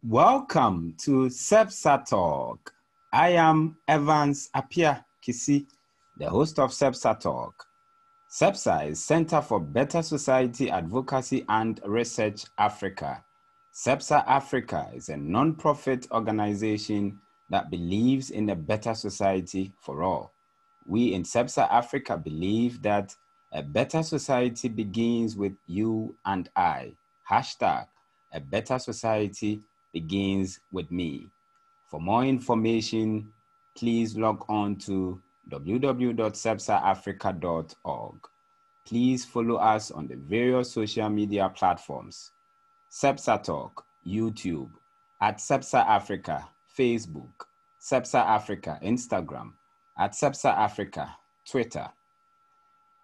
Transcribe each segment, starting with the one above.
Welcome to CEBSAR Talk. I am Evans Apia Kisi, the host of CEBSAR Talk. CEBSAR is Center for Better Society Advocacy and Research Africa. CEBSAR Africa is a non-profit organization that believes in a better society for all. We in CEBSAR Africa believe that a better society begins with you and I. Hashtag, a better society begins with me. For more information, please log on to www.cebsarafrica.org. Please follow us on the various social media platforms. CEBSAR Talk, YouTube, at CEBSAR Africa, Facebook, CEBSAR Africa, Instagram, at CEBSAR Africa, Twitter.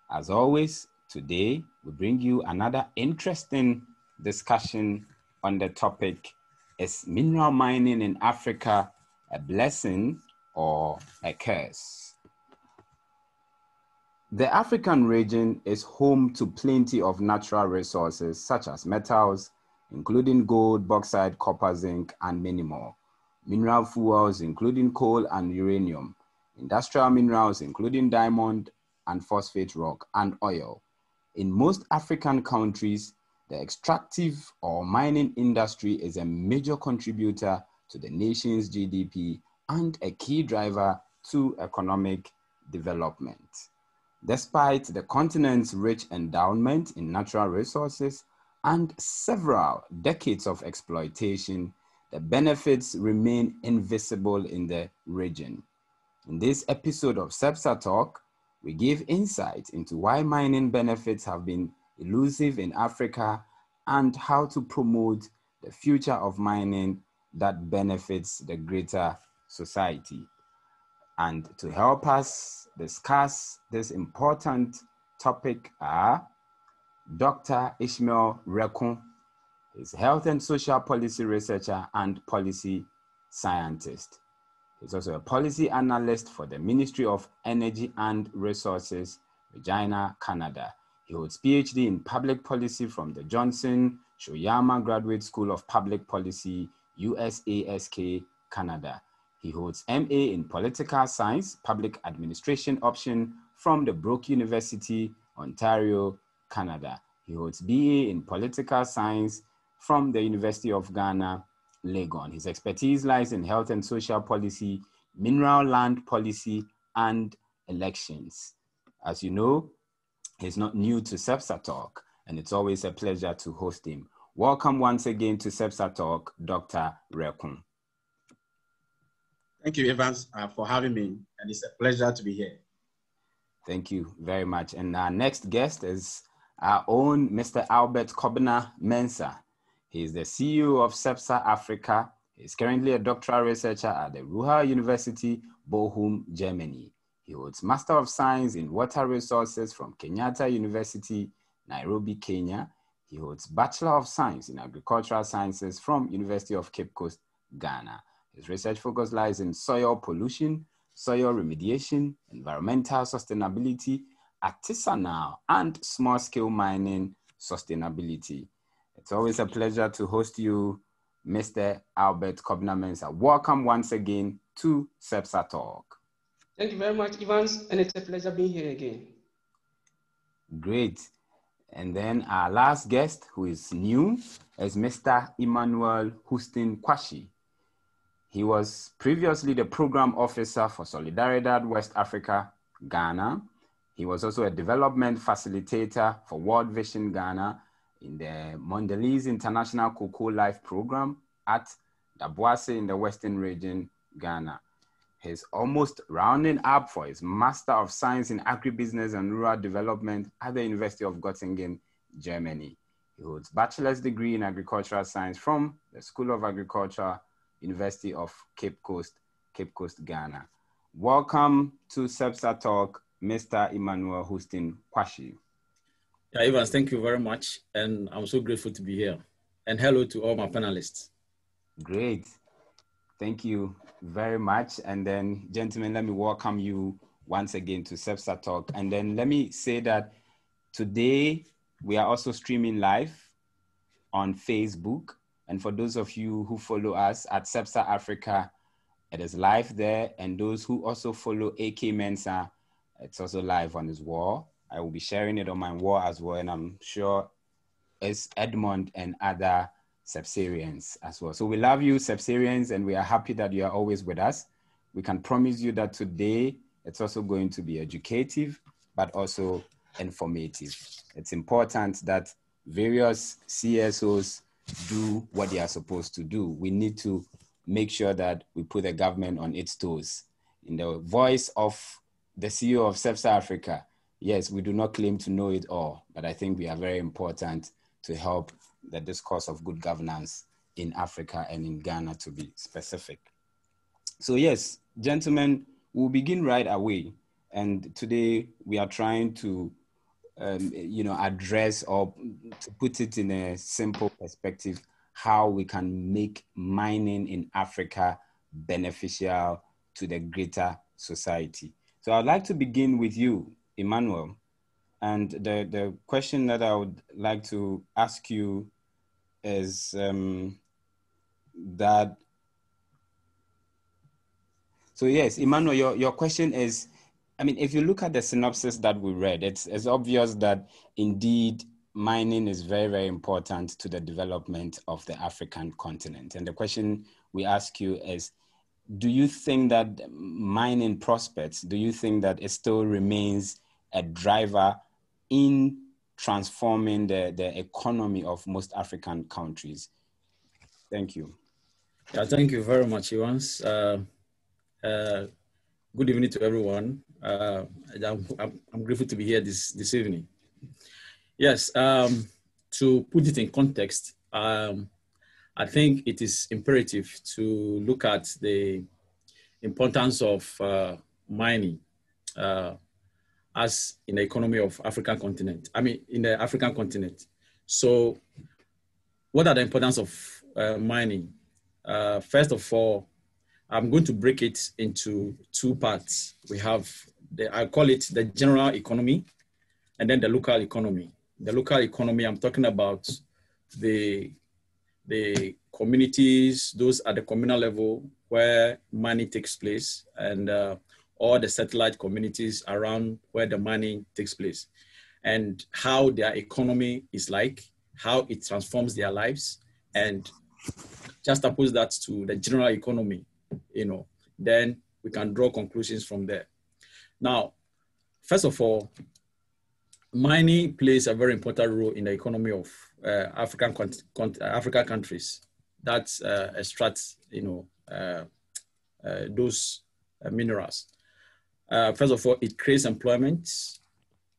As always, today we bring you another interesting discussion on the topic: is mineral mining in Africa a blessing or a curse? The African region is home to plenty of natural resources such as metals, including gold, bauxite, copper, zinc, and many more. Mineral fuels, including coal and uranium. Industrial minerals, including diamond and phosphate rock and oil. In most African countries, the extractive or mining industry is a major contributor to the nation's GDP and a key driver to economic development. Despite the continent's rich endowment in natural resources and several decades of exploitation, the benefits remain invisible in the region. In this episode of CEBSAR Talk, we give insight into why mining benefits have been elusive in Africa and how to promote the future of mining that benefits the greater society. And to help us discuss this important topic are Dr. Ishmael Rekun, is health and social policy researcher and policy scientist. He's also a policy analyst for the Ministry of Energy and Resources, Regina, Canada. He holds PhD in public policy from the Johnson Shoyama Graduate School of Public Policy, USASK, Canada. He holds MA in political science, public administration option from the Brook University, Ontario, Canada. He holds BA in political science from the University of Ghana, Legon. His expertise lies in health and social policy, mineral land policy, and elections. As you know, he's not new to CEBSAR Talk, and it's always a pleasure to host him. Welcome once again to CEBSAR Talk, Dr. Rekun. Thank you, Evans, for having me, and it's a pleasure to be here. Thank you very much. And our next guest is our own Mr. Albert Kobna-Mensah. He is the CEO of CEBSAR Africa. He is currently a doctoral researcher at the Ruhr University, Bochum, Germany. He holds Master of Science in Water Resources from Kenyatta University, Nairobi, Kenya. He holds Bachelor of Science in Agricultural Sciences from University of Cape Coast, Ghana. His research focus lies in soil pollution, soil remediation, environmental sustainability, artisanal and small-scale mining sustainability. It's always a pleasure to host you, Mr. Albert Kobna-Mensah. Welcome once again to CEBSAR Talk. Thank you very much, Evans, and it's a pleasure being here again. Great. And then our last guest, who is new, is Mr. Emmanuel Houston Kwashi. He was previously the Program Officer for Solidaridad West Africa, Ghana. He was also a development facilitator for World Vision Ghana in the Mondelez International Cocoa Life Program at Daboase in the Western region, Ghana. He's almost rounding up for his Master of Science in Agribusiness and Rural Development at the University of Göttingen, Germany. He holds bachelor's degree in agricultural science from the School of Agriculture, University of Cape Coast, Ghana. Welcome to CEBSAR Talk, Mr. Emmanuel Houston Kwashi. Yeah, Evans, thank you very much. And I'm so grateful to be here. And hello to all my panelists. Great. Thank you very much. And then, gentlemen, let me welcome you once again to CEBSAR Talk. And then let me say that today we are also streaming live on Facebook. And for those of you who follow us at CEBSAR Africa, it is live there. And those who also follow AK Mensa, it's also live on his wall. I will be sharing it on my wall as well. And I'm sure it's Edmond and other CEBSArians as well. So we love you, CEBSArians, and we are happy that you are always with us. We can promise you that today it's also going to be educative, but also informative. It's important that various CSOs do what they are supposed to do. We need to make sure that we put the government on its toes. In the voice of the CEO of CEBSAR Africa, yes, we do not claim to know it all, but I think we are very important to help the discourse of good governance in Africa and in Ghana, to be specific. So yes, gentlemen, we'll begin right away. And today we are trying to, address, or to put it in a simple perspective, how we can make mining in Africa beneficial to the greater society. So I'd like to begin with you, Emmanuel. And the question that I would like to ask you is that, so yes, Emmanuel, your question is, I mean, if you look at the synopsis that we read, it's obvious that indeed mining is very, very important to the development of the African continent. And the question we ask you is, do you think that mining prospects, do you think that it still remains a driver in transforming the economy of most African countries? Thank you. Yeah, thank you very much, Evans. Good evening to everyone. I'm grateful to be here this evening. Yes, to put it in context, I think it is imperative to look at the importance of mining as in the economy of African continent. I mean, in the African continent. So what are the importance of mining? First of all, I'm going to break it into two parts. We have, I call it the general economy and then the local economy. The local economy, I'm talking about the communities, those at the communal level where mining takes place, and all the satellite communities around where the mining takes place, and how their economy is like, how it transforms their lives, and just oppose that to the general economy, then we can draw conclusions from there. Now, first of all, mining plays a very important role in the economy of African countries that extract, those minerals. First of all, it creates employment.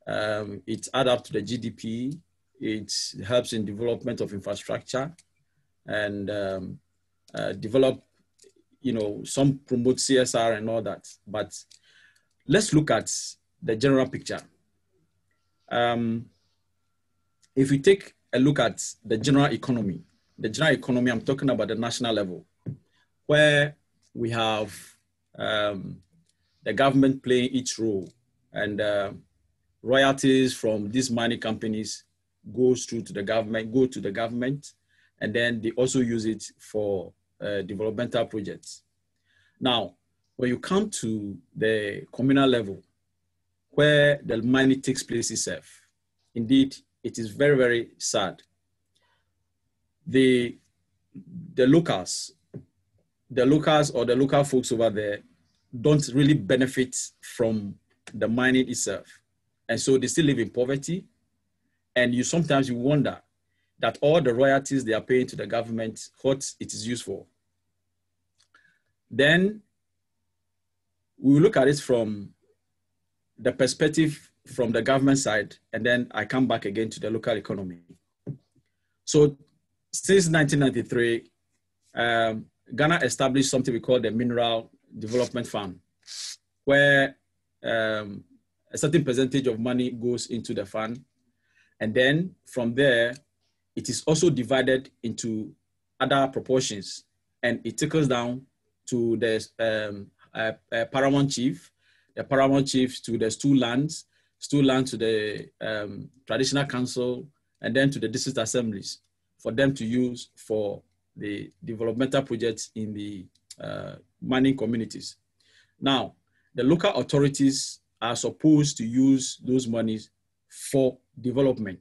It adds up to the GDP. It helps in development of infrastructure and develop, some promote CSR and all that. But let's look at the general picture. If we take a look at the general economy, I'm talking about the national level, where we have the government playing its role, and royalties from these mining companies go to the government, and then they also use it for developmental projects. Now, when you come to the communal level, where the mining takes place itself, indeed, it is very, very sad. The locals or the local folks over there don't really benefit from the mining itself. And so they still live in poverty. And sometimes you wonder that all the royalties they are paying to the government, what it is used for. Then we will look at it from the perspective from the government side, and then I come back again to the local economy. So since 1993, Ghana established something we call the Mineral Development Fund, where a certain percentage of money goes into the fund. And then from there, it is also divided into other proportions, and it trickles down to the paramount chief, the paramount chief to the stool lands to the traditional council, and then to the district assemblies for them to use for the developmental projects in the mining communities. Now, the local authorities are supposed to use those monies for development.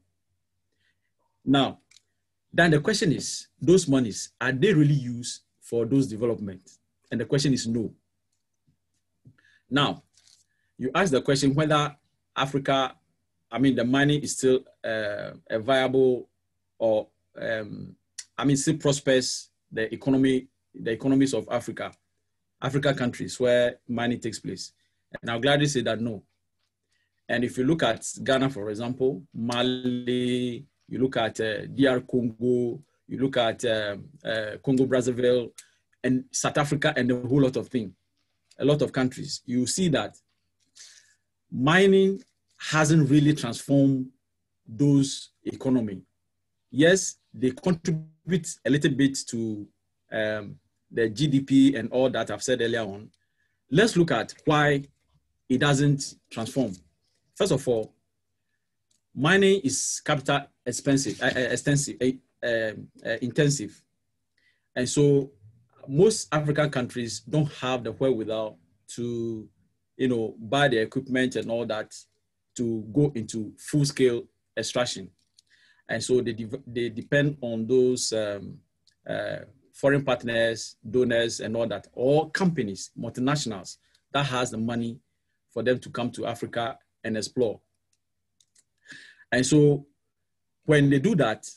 Now, then the question is, those monies, are they really used for those developments? And the question is no. Now, you ask the question whether Africa, the mining is still a viable or, still prospers the economies of Africa countries where mining takes place. And I'll gladly say that no. And if you look at Ghana, for example, Mali, you look at DR Congo, you look at Congo Brazzaville, and South Africa, and a whole lot of things, a lot of countries, you see that mining hasn't really transformed those economy. Yes, they contribute a little bit to the GDP and all that I've said earlier on. Let's look at why it doesn't transform. First of all, mining is capital intensive. And so most African countries don't have the wherewithal to, buy the equipment and all that to go into full-scale extraction. And so they depend on those foreign partners, donors, and all that, or companies, multinationals, that has the money for them to come to Africa and explore. And so when they do that,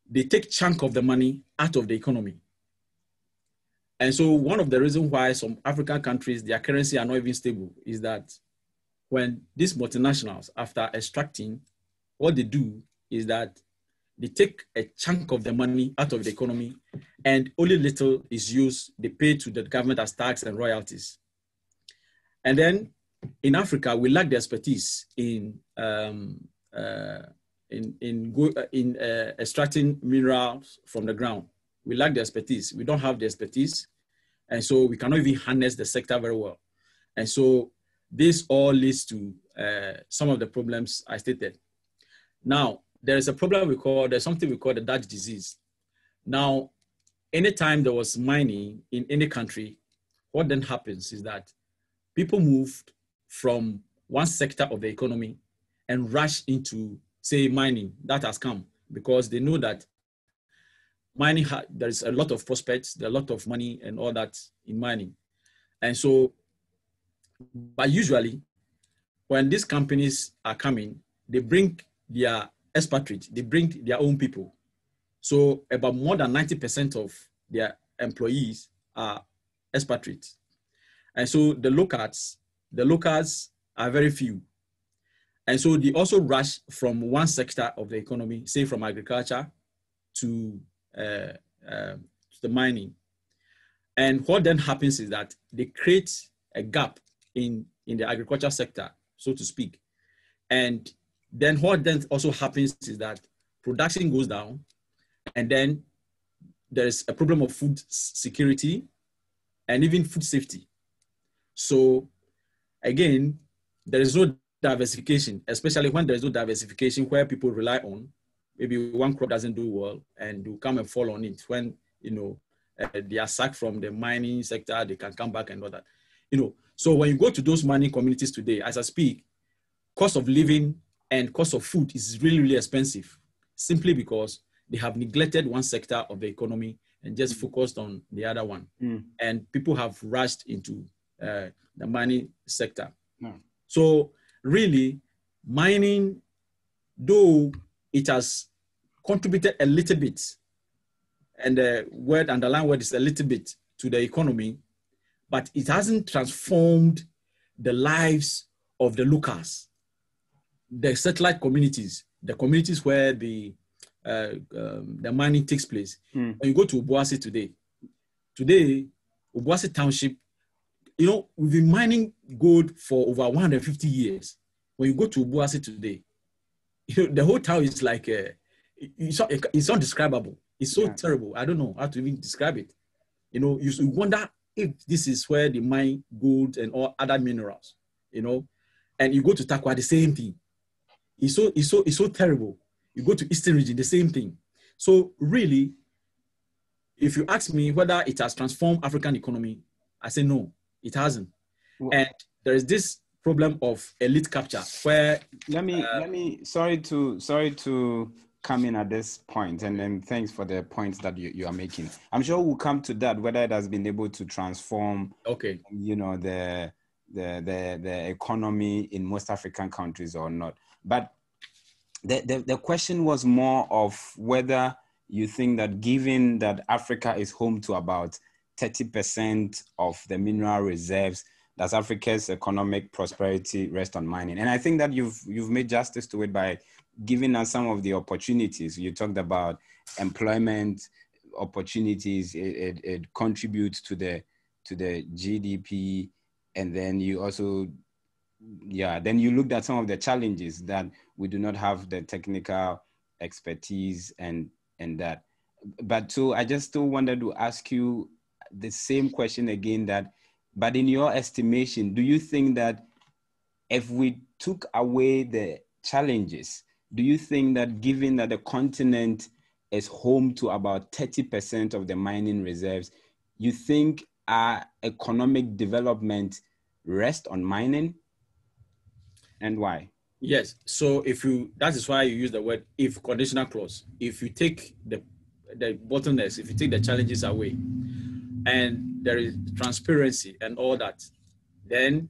they take chunk of the money out of the economy. And so one of the reasons why some African countries, their currency are not even stable is that when these multinationals, after extracting, what they do is that they take a chunk of the money out of the economy, and only little is used, they pay to the government as tax and royalties. And then in Africa, we lack the expertise in extracting minerals from the ground. We lack the expertise. We don't have the expertise. And so we cannot even harness the sector very well. And so this all leads to some of the problems I stated. Now, there's something we call the Dutch disease. Now, anytime there was mining in any country, what then happens is that people moved from one sector of the economy and rush into, say, mining. That has come because they know that mining, there's a lot of prospects, there's a lot of money and all that in mining. And so, but usually when these companies are coming, they bring their expatriates, they bring their own people. So about more than 90% of their employees are expatriates. And so the locals are very few. And so they also rush from one sector of the economy, say from agriculture to the mining. And what then happens is that they create a gap in the agriculture sector, so to speak. And then what then also happens is that production goes down, and then there's a problem of food security and even food safety. So again, there is no diversification, especially when there's no diversification where people rely on, maybe one crop doesn't do well and you come and fall on it. When, they are sacked from the mining sector, they can come back and all that. So when you go to those mining communities today, as I speak, cost of living and cost of food is really, really expensive, simply because they have neglected one sector of the economy and just focused on the other one. And people have rushed into the mining sector. So really, mining, though it has contributed a little bit, and the underlying word is a little bit, to the economy, but it hasn't transformed the lives of the locals, the satellite communities, the communities where the mining takes place. When you go to Obuasi today, Obuasi Township, you know, we've been mining gold for over 150 years. When you go to Obuasi today, you know, the whole town is like, it's undescribable. It's so terrible. I don't know how to even describe it. You know, you wonder if this is where they mine gold and all other minerals, you know, and you go to Takwa, the same thing. It's so terrible. You go to Eastern region, the same thing. So really, if you ask me whether it has transformed African economy, I say no, it hasn't. Well, and there is this problem of elite capture where sorry to come in at this point, and then thanks for the points that you are making. I'm sure we'll come to that, whether it has been able to transform you know, the economy in most African countries or not. But the question was more of whether you think that, given that Africa is home to about 30% of the mineral reserves, does Africa's economic prosperity rest on mining? And I think that you've made justice to it by giving us some of the opportunities. You talked about employment opportunities. It contributes to the GDP, and then you also, then you looked at some of the challenges that we do not have the technical expertise and that. But so I just still wanted to ask you the same question again, that, but in your estimation, do you think that if we took away the challenges, do you think that, given that the continent is home to about 30% of the mining reserves, you think our economic development rests on mining? And why? Yes. So that is why you use the word if conditional clause. If you take the bottlenecks, if you take the challenges away, and there is transparency and all that, then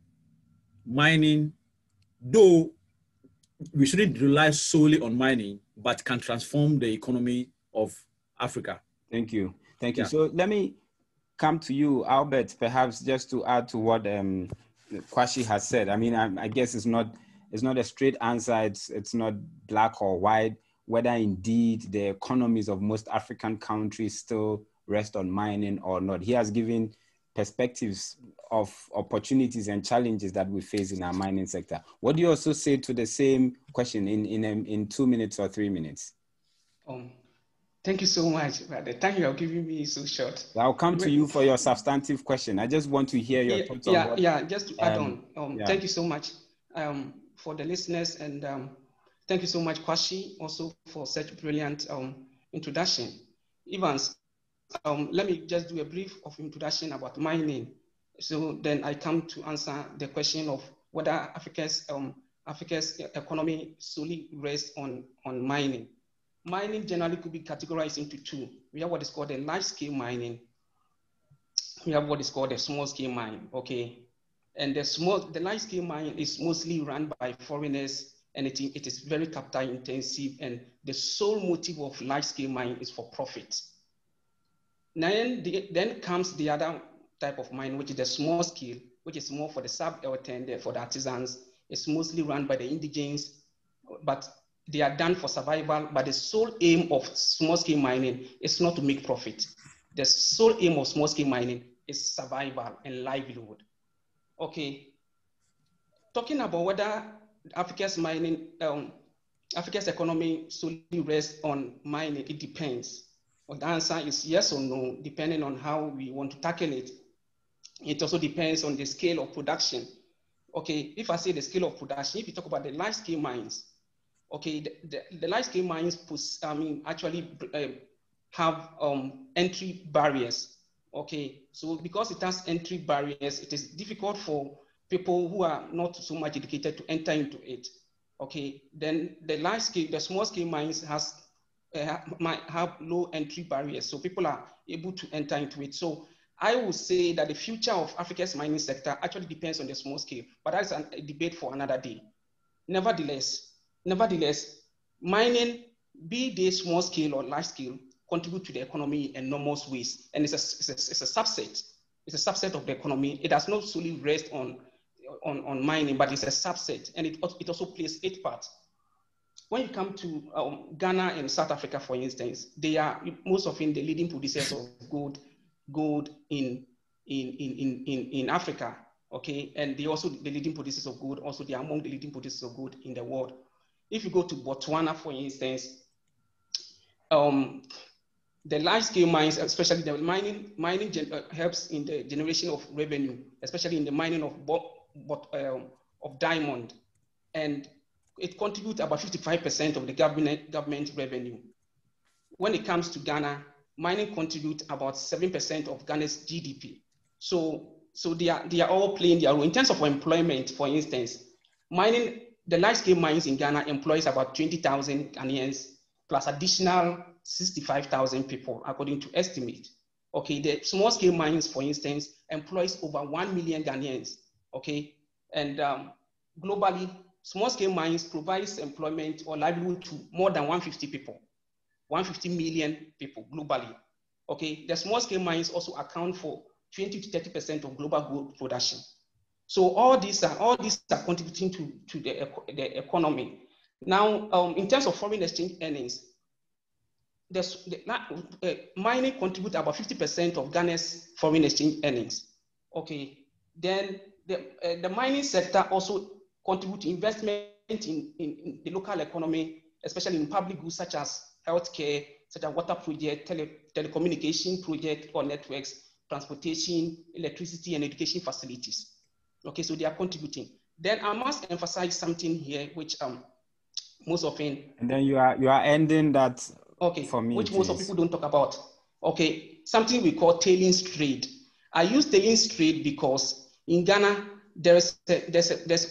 mining, though we shouldn't rely solely on mining, but can transform the economy of Africa. Thank you. So let me come to you, Albert, perhaps just to add to what Kwashi has said. I mean, I guess it's not a straight answer. It's not black or white, whether indeed the economies of most African countries still rest on mining or not. He has given perspectives of opportunities and challenges that we face in our mining sector. What do you also say to the same question in 2 minutes or 3 minutes? Thank you so much. But the time you are giving me is so short. I'll come to you for your substantive question. I just want to hear your thoughts on what... just to add on. Thank you so much for the listeners, and thank you so much, Kwashi, also for such brilliant introduction. Evans, let me just do a brief of introduction about mining. So then I come to answer the question of whether Africa's economy solely rests on mining. Mining generally could be categorized into two. We have what is called a large-scale mining. We have what is called a small-scale mine, okay? And the large-scale mine is mostly run by foreigners, and it is very capital-intensive, and the sole motive of large-scale mine is for profit. Then comes the other type of mine, which is the small-scale, which is more for the sub-10, for the artisans. It's mostly run by the indigenes, but they are done for survival, but the sole aim of small-scale mining is not to make profit. The sole aim of small-scale mining is survival and livelihood. Okay. Talking about whether Africa's economy solely rests on mining, it depends. Well, the answer is yes or no, depending on how we want to tackle it. It also depends on the scale of production. Okay, if I say the scale of production, if you talk about the large-scale mines, okay, the large-scale mines actually have entry barriers. Okay, so because it has entry barriers, it is difficult for people who are not so much educated to enter into it. Okay, then the small-scale mines might have low entry barriers, so people are able to enter into it. So I would say that the future of Africa's mining sector actually depends on the small scale, but that's a debate for another day. Nevertheless, mining, be they small scale or large scale, contribute to the economy in enormous ways. And it's a subset. It's a subset of the economy. It does not solely rest on mining, but it's a subset, and it also plays its part. When you come to Ghana and South Africa, for instance, they are most often the leading producers of gold in Africa, okay? And they also the leading producers of gold. Also, they are among the leading producers of gold in the world. If you go to Botswana, for instance, the large-scale mines, especially the mining helps in the generation of revenue, especially in the mining of diamond, and it contributes about 55% of the government revenue. When it comes to Ghana, mining contributes about 7% of Ghana's GDP. So they are all playing their role. In terms of employment, for instance, mining, the large-scale mines in Ghana employs about 20,000 Ghanaians plus additional 65,000 people, according to estimate. Okay, the small-scale mines, for instance, employs over 1 million Ghanaians. Okay, and globally, small-scale mines provides employment or livelihood to more than 150 people, 150 million people globally. Okay, the small-scale mines also account for 20 to 30% of global gold production. So all these are contributing to the economy. Now, in terms of foreign exchange earnings, mining contributes about 50% of Ghana's foreign exchange earnings. Okay, then the mining sector also contributes to investment in the local economy, especially in public goods such as healthcare, such as water project, telecommunication project or networks, transportation, electricity, and education facilities. Okay, so they are contributing. Then I must emphasize something here, which most often. And then you are ending that. Okay, for me, which most of people don't talk about. Okay, something we call tailings trade. I use tailings trade because in Ghana there's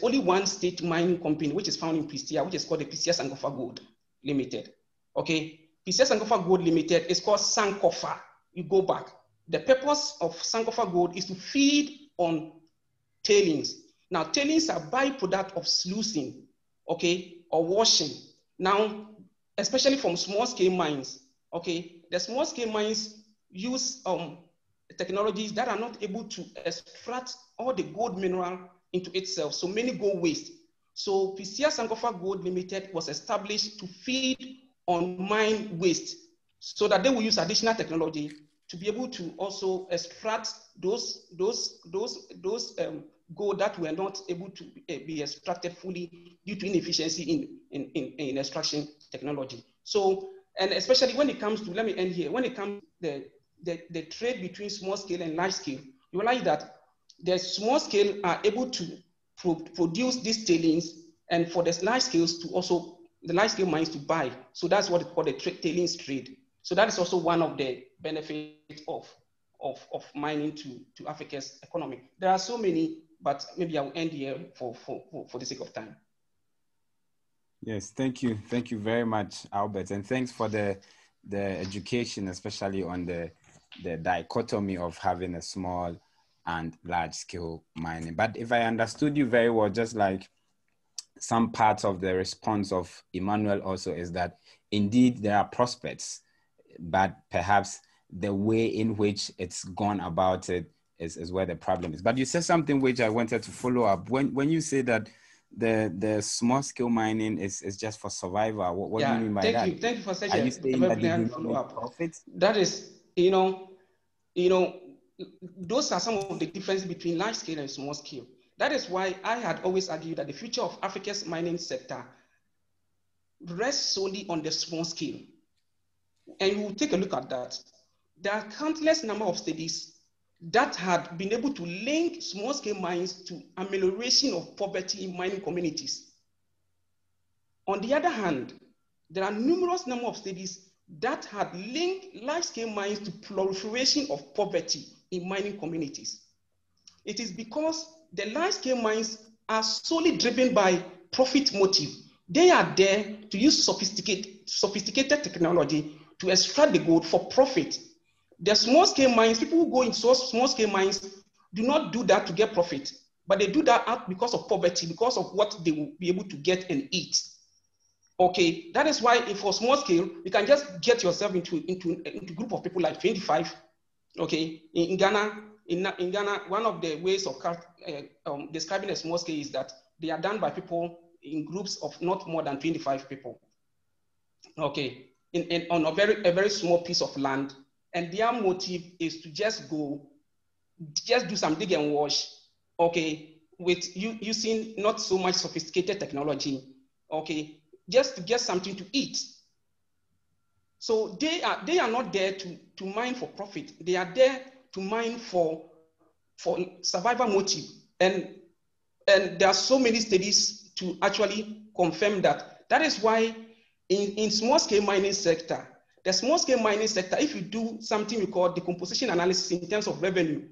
only one state mining company which is found in Prisia, which is called the Prisia Sankofa Gold Limited. Okay, Prisia Sankofa Gold Limited is called Sankofa. You go back. The purpose of Sankofa Gold is to feed on tailings. Now, tailings are byproduct of sluicing, okay, or washing. Now, especially from small-scale mines, okay, the small-scale mines use technologies that are not able to extract all the gold mineral into itself, so many go waste. So Prisia Sankofa Gold Limited was established to feed on mine waste so that they will use additional technology to be able to also extract those gold that were not able to be extracted fully due to inefficiency in extraction technology. So, and especially when it comes to, let me end here, when it comes to the trade between small scale and large scale, you realize that the small scale are able to produce these tailings, and for the large scales to also, the large scale mines to buy. So that's what we call the tailings trade. So that is also one of the benefits of mining to Africa's economy. There are so many, but maybe I'll end here for the sake of time. Yes, thank you. Thank you very much, Albert. And thanks for the education, especially on the dichotomy of having a small and large scale mining. But if I understood you very well, just like some parts of the response of Emmanuel also is that indeed there are prospects, but perhaps the way in which it's gone about it is where the problem is. But you said something which I wanted to follow up. When you say that the small scale mining is just for survival, what do you mean by that? Thank you for such Are you saying that they do not make profits? That is, those are some of the differences between large scale and small scale. That is why I had always argued that the future of Africa's mining sector rests solely on the small scale. And we'll take a look at that. There are countless number of studies that had been able to link small-scale mines to amelioration of poverty in mining communities. On the other hand, there are numerous number of studies that had linked large-scale mines to proliferation of poverty in mining communities. It is because the large-scale mines are solely driven by profit motive. They are there to use sophisticated technology to extract the gold for profit. The small-scale mines, people who go into small-scale mines do not do that to get profit, but they do that out because of poverty, because of what they will be able to get and eat. Okay, that is why if for small scale, you can just get yourself into group of people like 25. Okay, in Ghana, in Ghana, one of the ways of describing a small scale is that they are done by people in groups of not more than 25 people. Okay, on a very small piece of land, and their motive is to just do some dig and wash. Okay, with using not so much sophisticated technology. Okay, just to get something to eat. So they are not there to mine for profit. They are there to mine for survival motive. And there are so many studies to actually confirm that. That is why in small scale mining sector, the small scale mining sector, if you do something we call decomposition analysis in terms of revenue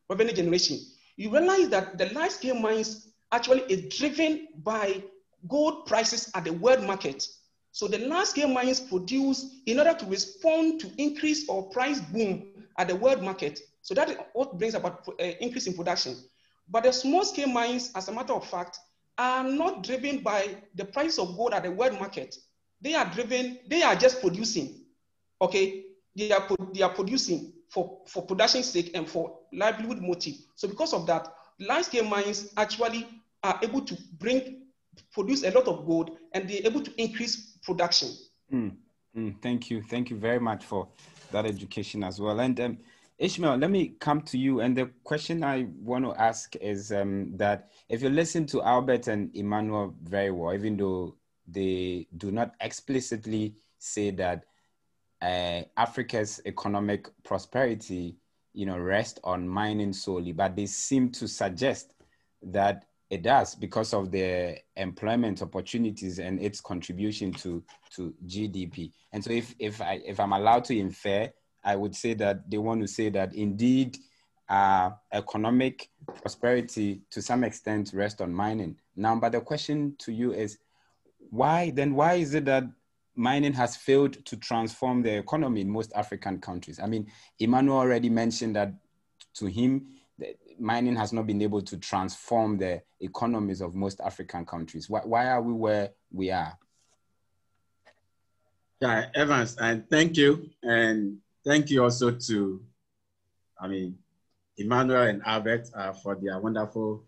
generation, you realize that the large scale mines actually is driven by gold prices at the world market. So the large scale mines produce in order to respond to increase or price boom at the world market. So that is what brings about increase in production. But the small scale mines, as a matter of fact, are not driven by the price of gold at the world market. They are just producing. Okay, they are producing for production sake and for livelihood motive. So because of that, large scale mines actually are able to produce a lot of gold, and they're able to increase production. Thank you very much for that education as well. And Ishmael, let me come to you. And the question I want to ask is that if you listen to Albert and Emmanuel very well, even though they do not explicitly say that Africa's economic prosperity, rests on mining solely, but they seem to suggest that it does because of the employment opportunities and its contribution to GDP. And so if I'm allowed to infer, I would say that they want to say that indeed economic prosperity to some extent rests on mining. Now, but the question to you is, why is it that mining has failed to transform the economy in most African countries? I mean, Emmanuel already mentioned that to him, mining has not been able to transform the economies of most African countries. Why are we where we are? Yeah, Evans, and thank you. And thank you also to, Emmanuel and Albert for their wonderful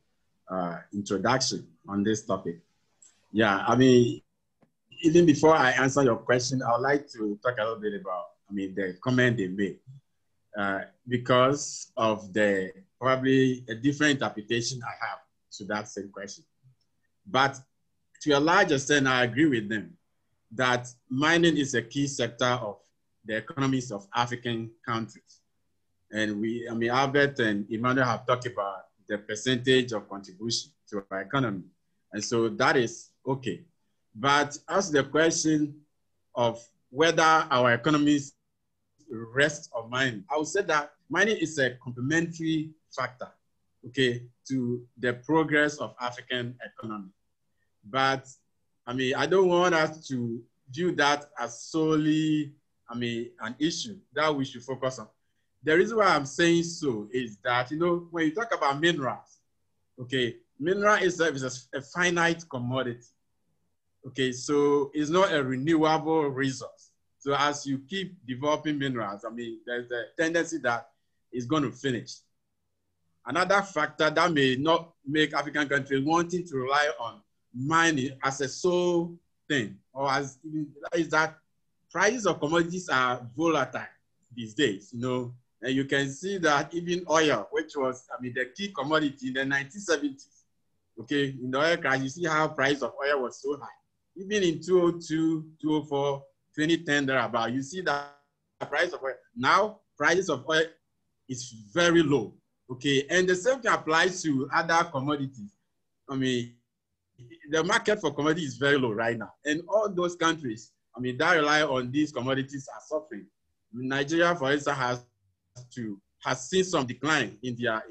introduction on this topic. Yeah, even before I answer your question, I would like to talk a little bit about, the comment they made. Because of probably a different interpretation I have to that same question. But to a large extent, I agree with them that mining is a key sector of the economies of African countries. And Albert and Emmanuel have talked about the percentage of contribution to our economy. And so that is okay. But as the question of whether our economies rest on mining, I would say that mining is a complementary factor, okay, to the progress of African economy. But I don't want us to view that as solely, an issue that we should focus on. The reason why I'm saying so is that, when you talk about minerals, okay, mineral is a finite commodity. Okay, so it's not a renewable resource. So as you keep developing minerals, there's a tendency that it's going to finish. Another factor that may not make African countries wanting to rely on mining as a sole thing, is that prices of commodities are volatile these days, and you can see that even oil, which was, the key commodity in the 1970s, okay, in the oil crash, you see how price of oil was so high. Even in 2002, 2004, 2010, thereabout, you see that the price of oil. Now, prices of oil is very low, okay? And the same thing applies to other commodities. The market for commodities is very low right now. And all those countries, that rely on these commodities are suffering. Nigeria, for instance, has seen some decline in their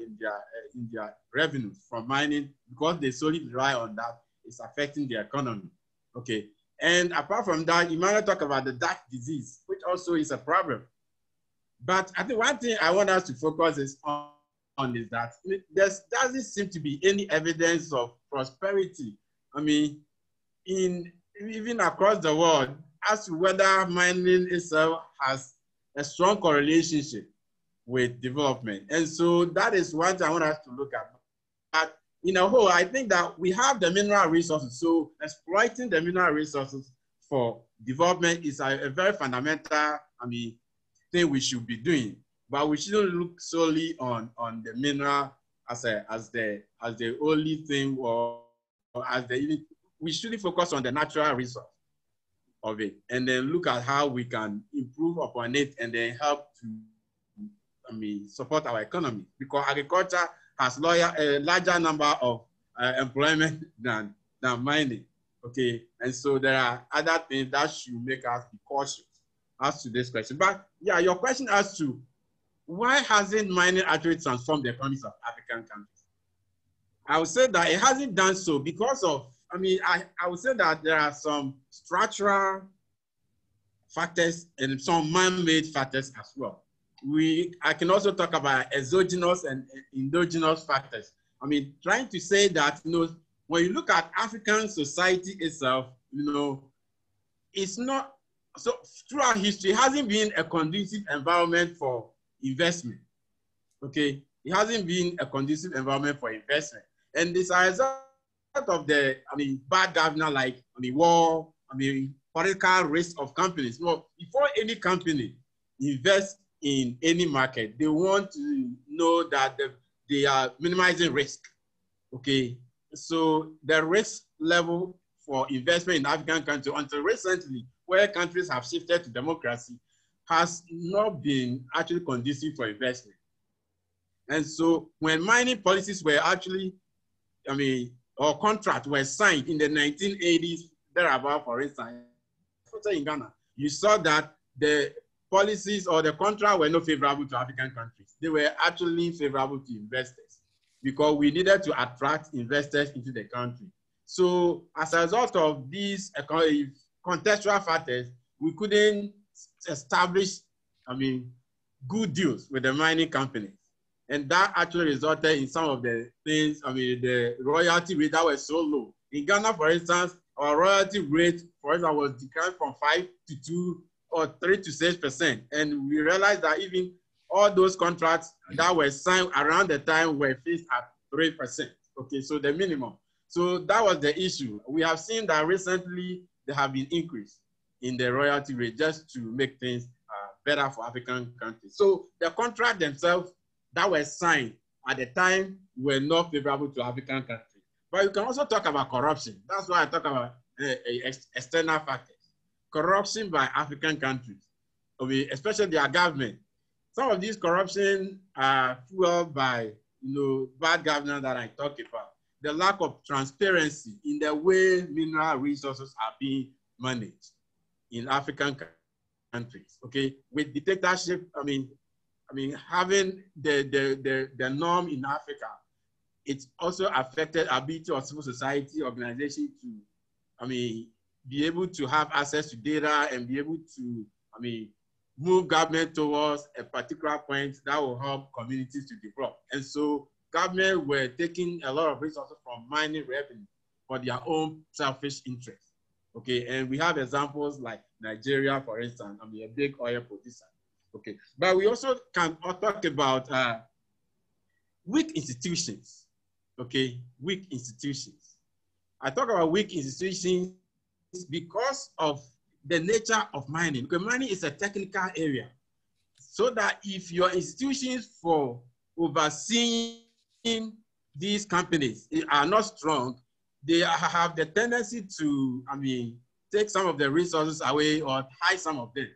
revenues from mining because they solely rely on that. It's affecting the economy. Okay, and apart from that, Emmanuel talked about the dark disease, which also is a problem. But I think one thing I want us to focus on is that there doesn't seem to be any evidence of prosperity. even across the world as to whether mining itself has a strong correlation with development. And so that is what I want us to look at. But in a whole, I think that we have the mineral resources. So exploiting the mineral resources for development is a very fundamental, thing we should be doing. But we shouldn't look solely on the mineral as the only thing, or as we should focus on the natural resource of it, and then look at how we can improve upon it, and then help to support our economy, because agriculture has a larger number of employment than mining. Okay, and so there are other things that should make us be cautious as to this question. But yeah, your question as to why hasn't mining actually transformed the economies of African countries? I would say that it hasn't done so because of, I would say that there are some structural factors and some man-made factors as well. I can also talk about exogenous and endogenous factors. Trying to say that, when you look at African society itself, it's not, so throughout history, it hasn't been a conducive environment for investment. Okay, it hasn't been a conducive environment for investment. And this is a result of the, bad governance, like, war, political risk of companies. Well, before any company invests in any market, they want to know that they are minimizing risk. Okay, so the risk level for investment in African countries until recently, where countries have shifted to democracy, has not been actually conducive for investment. And so when mining policies were actually, or contracts were signed in the 1980s, thereabout, for instance, in Ghana, you saw that the policies or the contract were not favorable to African countries. They were actually favorable to investors, because we needed to attract investors into the country. So as a result of these contextual factors, we couldn't establish, good deals with the mining companies. And that actually resulted in some of the things, the royalty rate that was so low. In Ghana, for instance, our royalty rate, for instance, was declined from 5 to 2 or 3 to 6%. And we realized that even all those contracts that were signed around the time were fixed at 3%. Okay, so the minimum. So that was the issue. We have seen that recently there have been increase in the royalty rate just to make things better for African countries. So the contract themselves that were signed at the time were not favorable to African countries. But you can also talk about corruption. That's why I talk about external factors. Corruption by African countries, especially their government. Some of these corruption are fueled by bad governance that I talked about. The lack of transparency in the way mineral resources are being managed in African countries. Okay, with dictatorship, having the norm in Africa, it's also affected ability of civil society organization to, be able to have access to data and be able to, move government towards a particular point that will help communities to develop. And so government were taking a lot of resources from mining revenue for their own selfish interests. Okay, and we have examples like Nigeria, for instance, a big oil producer. Okay, but we also can talk about weak institutions. Okay, weak institutions. I talk about weak institutions because of the nature of mining. Because mining is a technical area. So that if your institutions for overseeing these companies are not strong, they have the tendency to, take some of the resources away or hide some of them,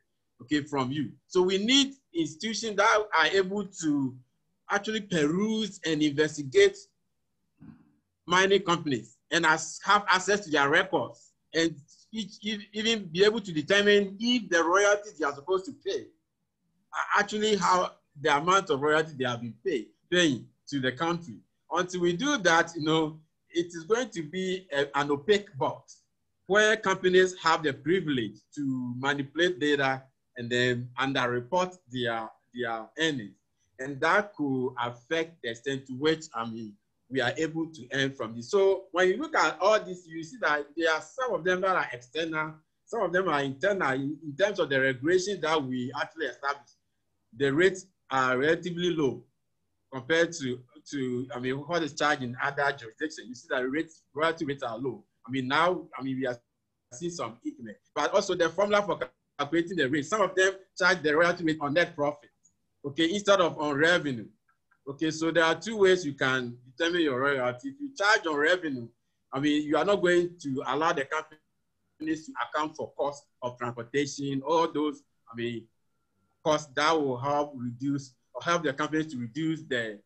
okay, from you. So we need institutions that are able to actually peruse and investigate mining companies and have access to their records and even be able to determine if the royalties they are supposed to pay are actually how the amount of royalty they have been paying to the country. Until we do that, it is going to be an opaque box where companies have the privilege to manipulate data and then underreport their earnings. And that could affect the extent to which, we are able to earn from this. So when you look at all this, you see that there are some of them that are external, some of them are internal in terms of the regulations that we actually establish. The rates are relatively low compared to I mean, what is charged in other jurisdictions. You see that royalty rates are low. I mean, now, I mean, we are seeing some increment, but also the formula for calculating the rate. Some of them charge the royalty rate on net profit, okay, instead of on revenue. Okay, so there are two ways you can determine your royalty. If you charge on revenue, I mean, you are not going to allow the companies to account for cost of transportation, all those, I mean, costs that will help reduce or help the companies to reduce the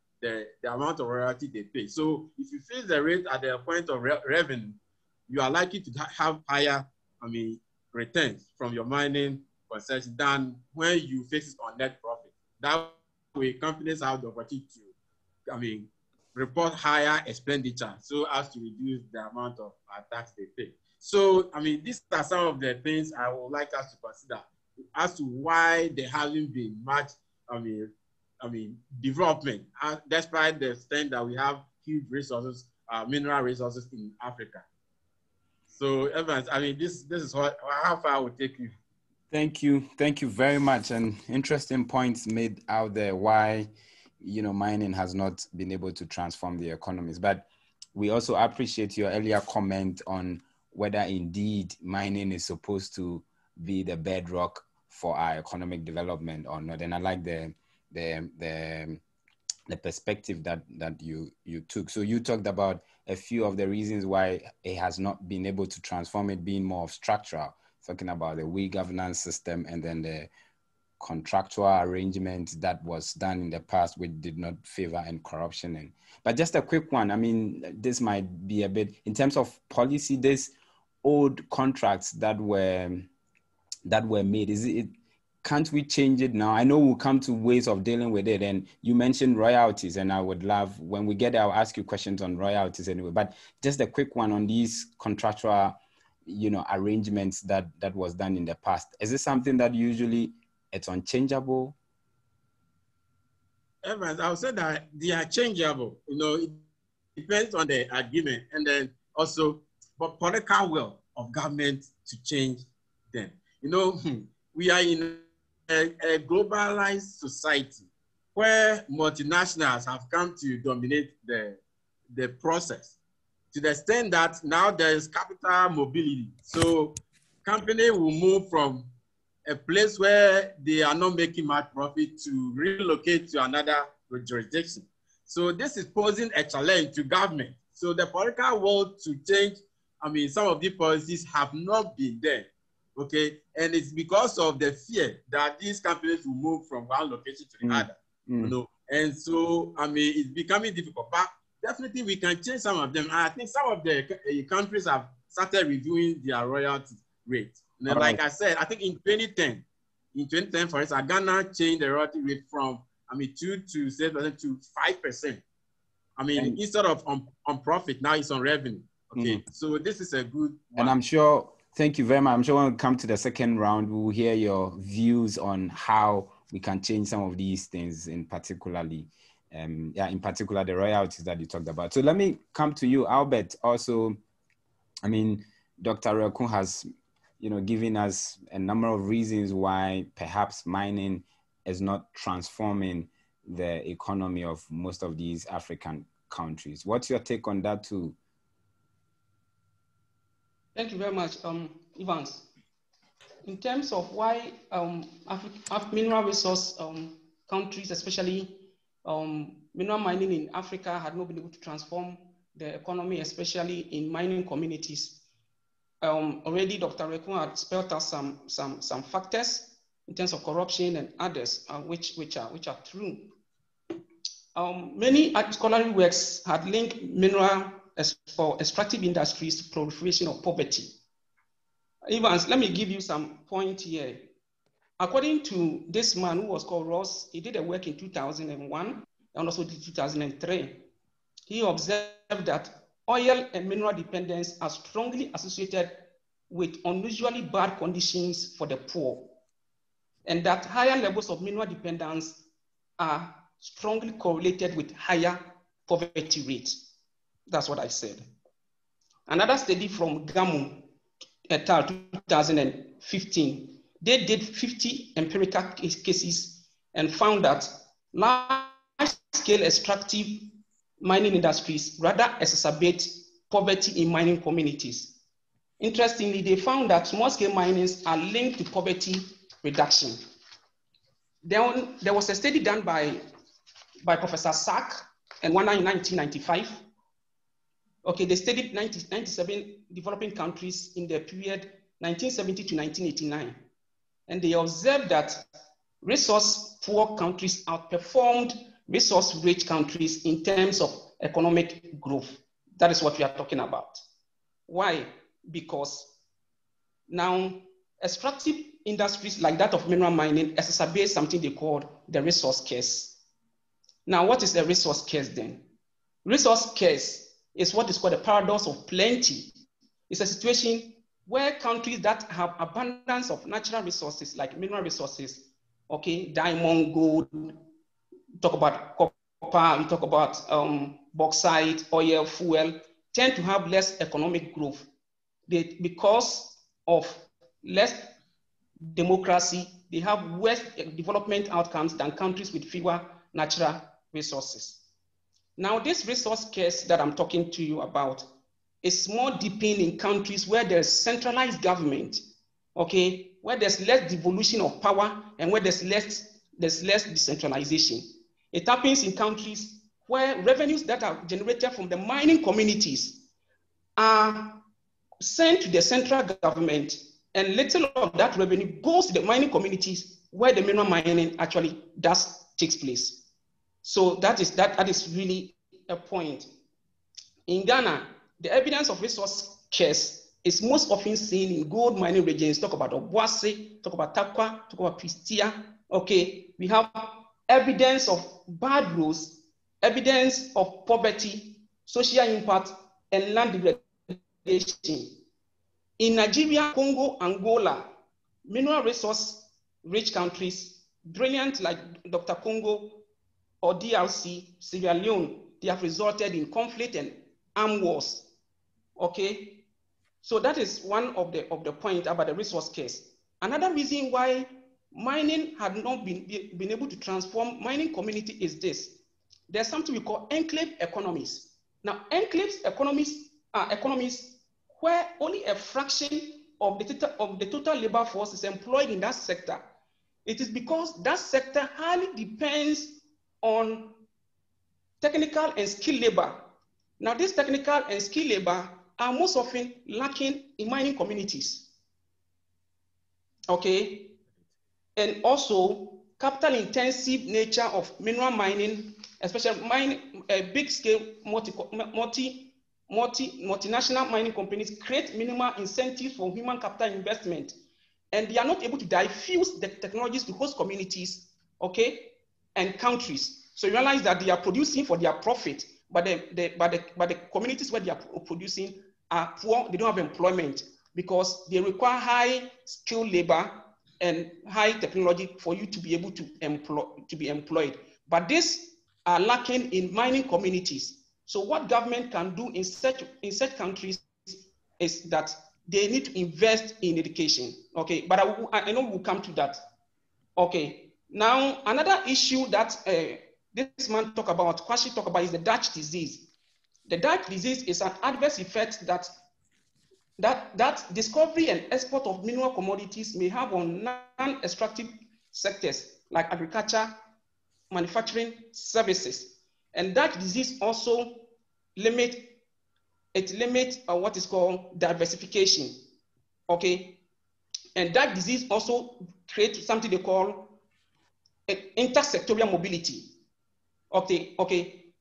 amount of royalty they pay. So if you fix the rate at the point of revenue, you are likely to have higher, I mean, returns from your mining concession than when you fix it on net profit. That way, companies have the opportunity to, I mean, report higher expenditure so as to reduce the amount of tax they pay. So, I mean, these are some of the things I would like us to consider as to why there hasn't been much, I mean, development, despite the extent that we have huge resources, mineral resources in Africa. So, Evans, I mean, this is how far I will take you. Thank you very much. And interesting points made out there why, you know, mining has not been able to transform the economies. But we also appreciate your earlier comment on whether indeed mining is supposed to be the bedrock for our economic development or not. And I like the perspective that you took. So you talked about a few of the reasons why it has not been able to transform, it being more of structural, talking about the weak governance system and then the contractual arrangement that was done in the past, which did not favor and corruption. But just a quick one. I mean, this might be a bit in terms of policy. This old contracts that were made, can't we change it now? I know we'll come to ways of dealing with it. And you mentioned royalties, and I would love, when we get there, I'll ask you questions on royalties anyway. But just a quick one on these contractual, you know, arrangements that was done in the past. Is this something that usually it's unchangeable? Evans, I would say that they are changeable. You know, it depends on the agreement, and then also for political will of government to change them. You know, we are in a globalized society where multinationals have come to dominate the process to the extent that now there is capital mobility. So company will move from a place where they are not making much profit to relocate to another jurisdiction. So this is posing a challenge to government. So the political will to change, I mean, some of these policies have not been there. Okay, and it's because of the fear that these companies will move from one location to the other, you know, and so, I mean, it's becoming difficult, but definitely we can change some of them. I think some of the countries have started reviewing their royalty rate. And like I said, I think in 2010, for instance, Ghana changed the royalty rate from, I mean, 2 to 7% to 5%. I mean, instead of on profit, now it's on revenue. Okay, so this is a good one. And I'm sure, thank you very much. I'm sure when we come to the second round, we will hear your views on how we can change some of these things, in particularly, in particular, the royalties that you talked about. So let me come to you, Albert. Also, I mean, Dr. Rekun has, you know, given us a number of reasons why perhaps mining is not transforming the economy of most of these African countries. What's your take on that too? Thank you very much, Evans. In terms of why mineral resource countries, especially mineral mining in Africa, had not been able to transform the economy, especially in mining communities. Already Dr. Rekun had spelled out some factors in terms of corruption and others, which are true. Many scholarly works had linked mineral for extractive industries to proliferation of poverty. Evans, let me give you some point here. According to this man who was called Ross, he did a work in 2001 and also 2003. He observed that oil and mineral dependence are strongly associated with unusually bad conditions for the poor, and that higher levels of mineral dependence are strongly correlated with higher poverty rates. That's what I said. Another study from Gamu et al. 2015, they did 50 empirical cases and found that large-scale extractive mining industries rather exacerbate poverty in mining communities. Interestingly, they found that small-scale minings are linked to poverty reduction. Then there was a study done by Professor Sack and one in 1995. Okay, they studied 97 developing countries in the period 1970 to 1989. And they observed that resource-poor countries outperformed resource-rich countries in terms of economic growth. That is what we are talking about. Why? Because now extractive industries like that of mineral mining exacerbate something they call the resource curse. Now, what is the resource curse then? Resource curse is what is called a paradox of plenty. It's a situation where countries that have abundance of natural resources like mineral resources, okay, diamond, gold, talk about copper, we talk about bauxite, oil, fuel, tend to have less economic growth. Because of less democracy, they have worse development outcomes than countries with fewer natural resources. Now, this resource curse that I'm talking to you about is more deepened in countries where there's centralized government, okay, where there's less devolution of power and where there's less decentralization. It happens in countries where revenues that are generated from the mining communities are sent to the central government, and little of that revenue goes to the mining communities where the mineral mining actually takes place. So that is really a point. In Ghana, the evidence of resource curse is most often seen in gold mining regions. Talk about Obuasi, talk about Takwa, talk about Pristia. Okay, we have evidence of bad roads, evidence of poverty, social impact, and land degradation. In Nigeria, Congo, Angola, mineral resource rich countries, brilliant like Dr. Congo or DRC, Sierra Leone, they have resulted in conflict and armed wars. Okay, so that is one of the point about the resource curse. Another reason why mining had not been able to transform mining community is this. There's something we call enclave economies. Now, enclave economies are economies where only a fraction of the total labor force is employed in that sector. It is because that sector highly depends on technical and skilled labor. Now, this technical and skilled labor are most often lacking in mining communities. Okay, and also capital-intensive nature of mineral mining, especially big scale multinational mining companies create minimal incentives for human capital investment, and they are not able to diffuse the technologies to host communities, okay, and countries. So you realize that they are producing for their profit, but the communities where they are producing are poor. They don't have employment because they require high skilled labor and high technology for you to be able to be employed. But these are lacking in mining communities. So what government can do in such countries is that they need to invest in education. Okay, but I know we'll come to that. Okay, now another issue that this man Kwashi talk about is the Dutch disease. The Dutch disease is an adverse effect that discovery and export of mineral commodities may have on non-extractive sectors like agriculture, manufacturing, services. And that disease also limits what is called diversification, okay? And that disease also creates something they call intersectorial mobility, okay?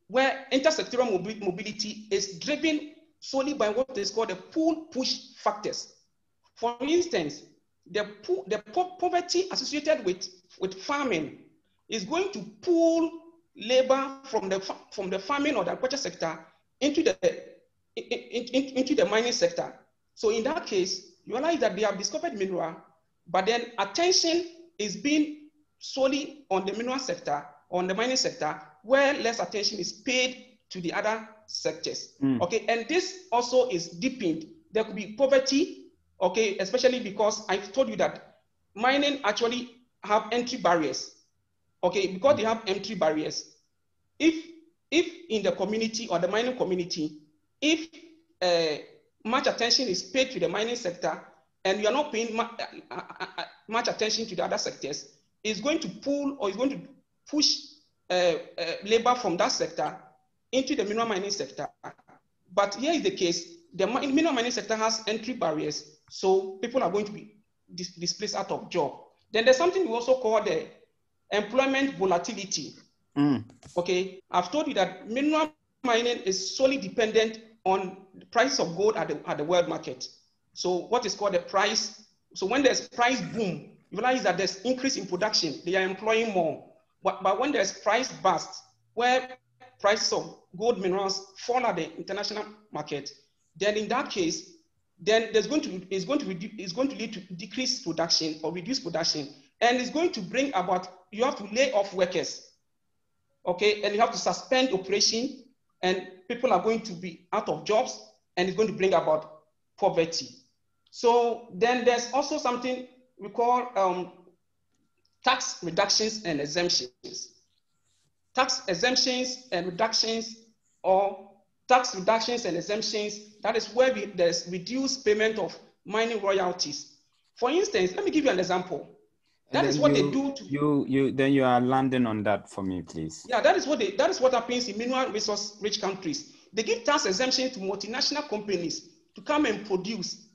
Where intersectorial mobility is driven solely by what is called the pull-push factors. For instance, the poverty associated with farming is going to pull labor from the farming or the agriculture sector into the mining sector. So in that case, you realize that they have discovered mineral, but then attention is being solely on the mineral sector, on the mining sector, where less attention is paid to the other sectors. Okay, and this also is deepened. There could be poverty, okay, especially because I've told you that mining actually have entry barriers. Okay, because they have entry barriers. If in the community or the mining community, if much attention is paid to the mining sector and you are not paying much attention to the other sectors, it's going to pull or it's going to push labor from that sector into the mineral mining sector. But here is the case, the mineral mining sector has entry barriers, so people are going to be displaced out of job. Then there's something we also call the employment volatility. Okay, I've told you that mineral mining is solely dependent on the price of gold at the world market. So what is called the price, so when there's price boom, you realize that there's increase in production, they are employing more. But when there's price bust, where prices of gold minerals fall at the international market, then in that case, then it's going to lead to decreased production or reduced production, and it's going to bring about, you have to lay off workers. Okay, and you have to suspend operation, and people are going to be out of jobs, and it's going to bring about poverty. So then there's also something we call tax reductions and exemptions. Tax exemptions and reductions, or tax reductions and exemptions, that is where there's reduced payment of mining royalties. For instance, let me give you an example. That is what they do to then you are landing on that for me, please. Yeah, that is what happens in mineral resource rich countries. They give tax exemption to multinational companies to come and produce.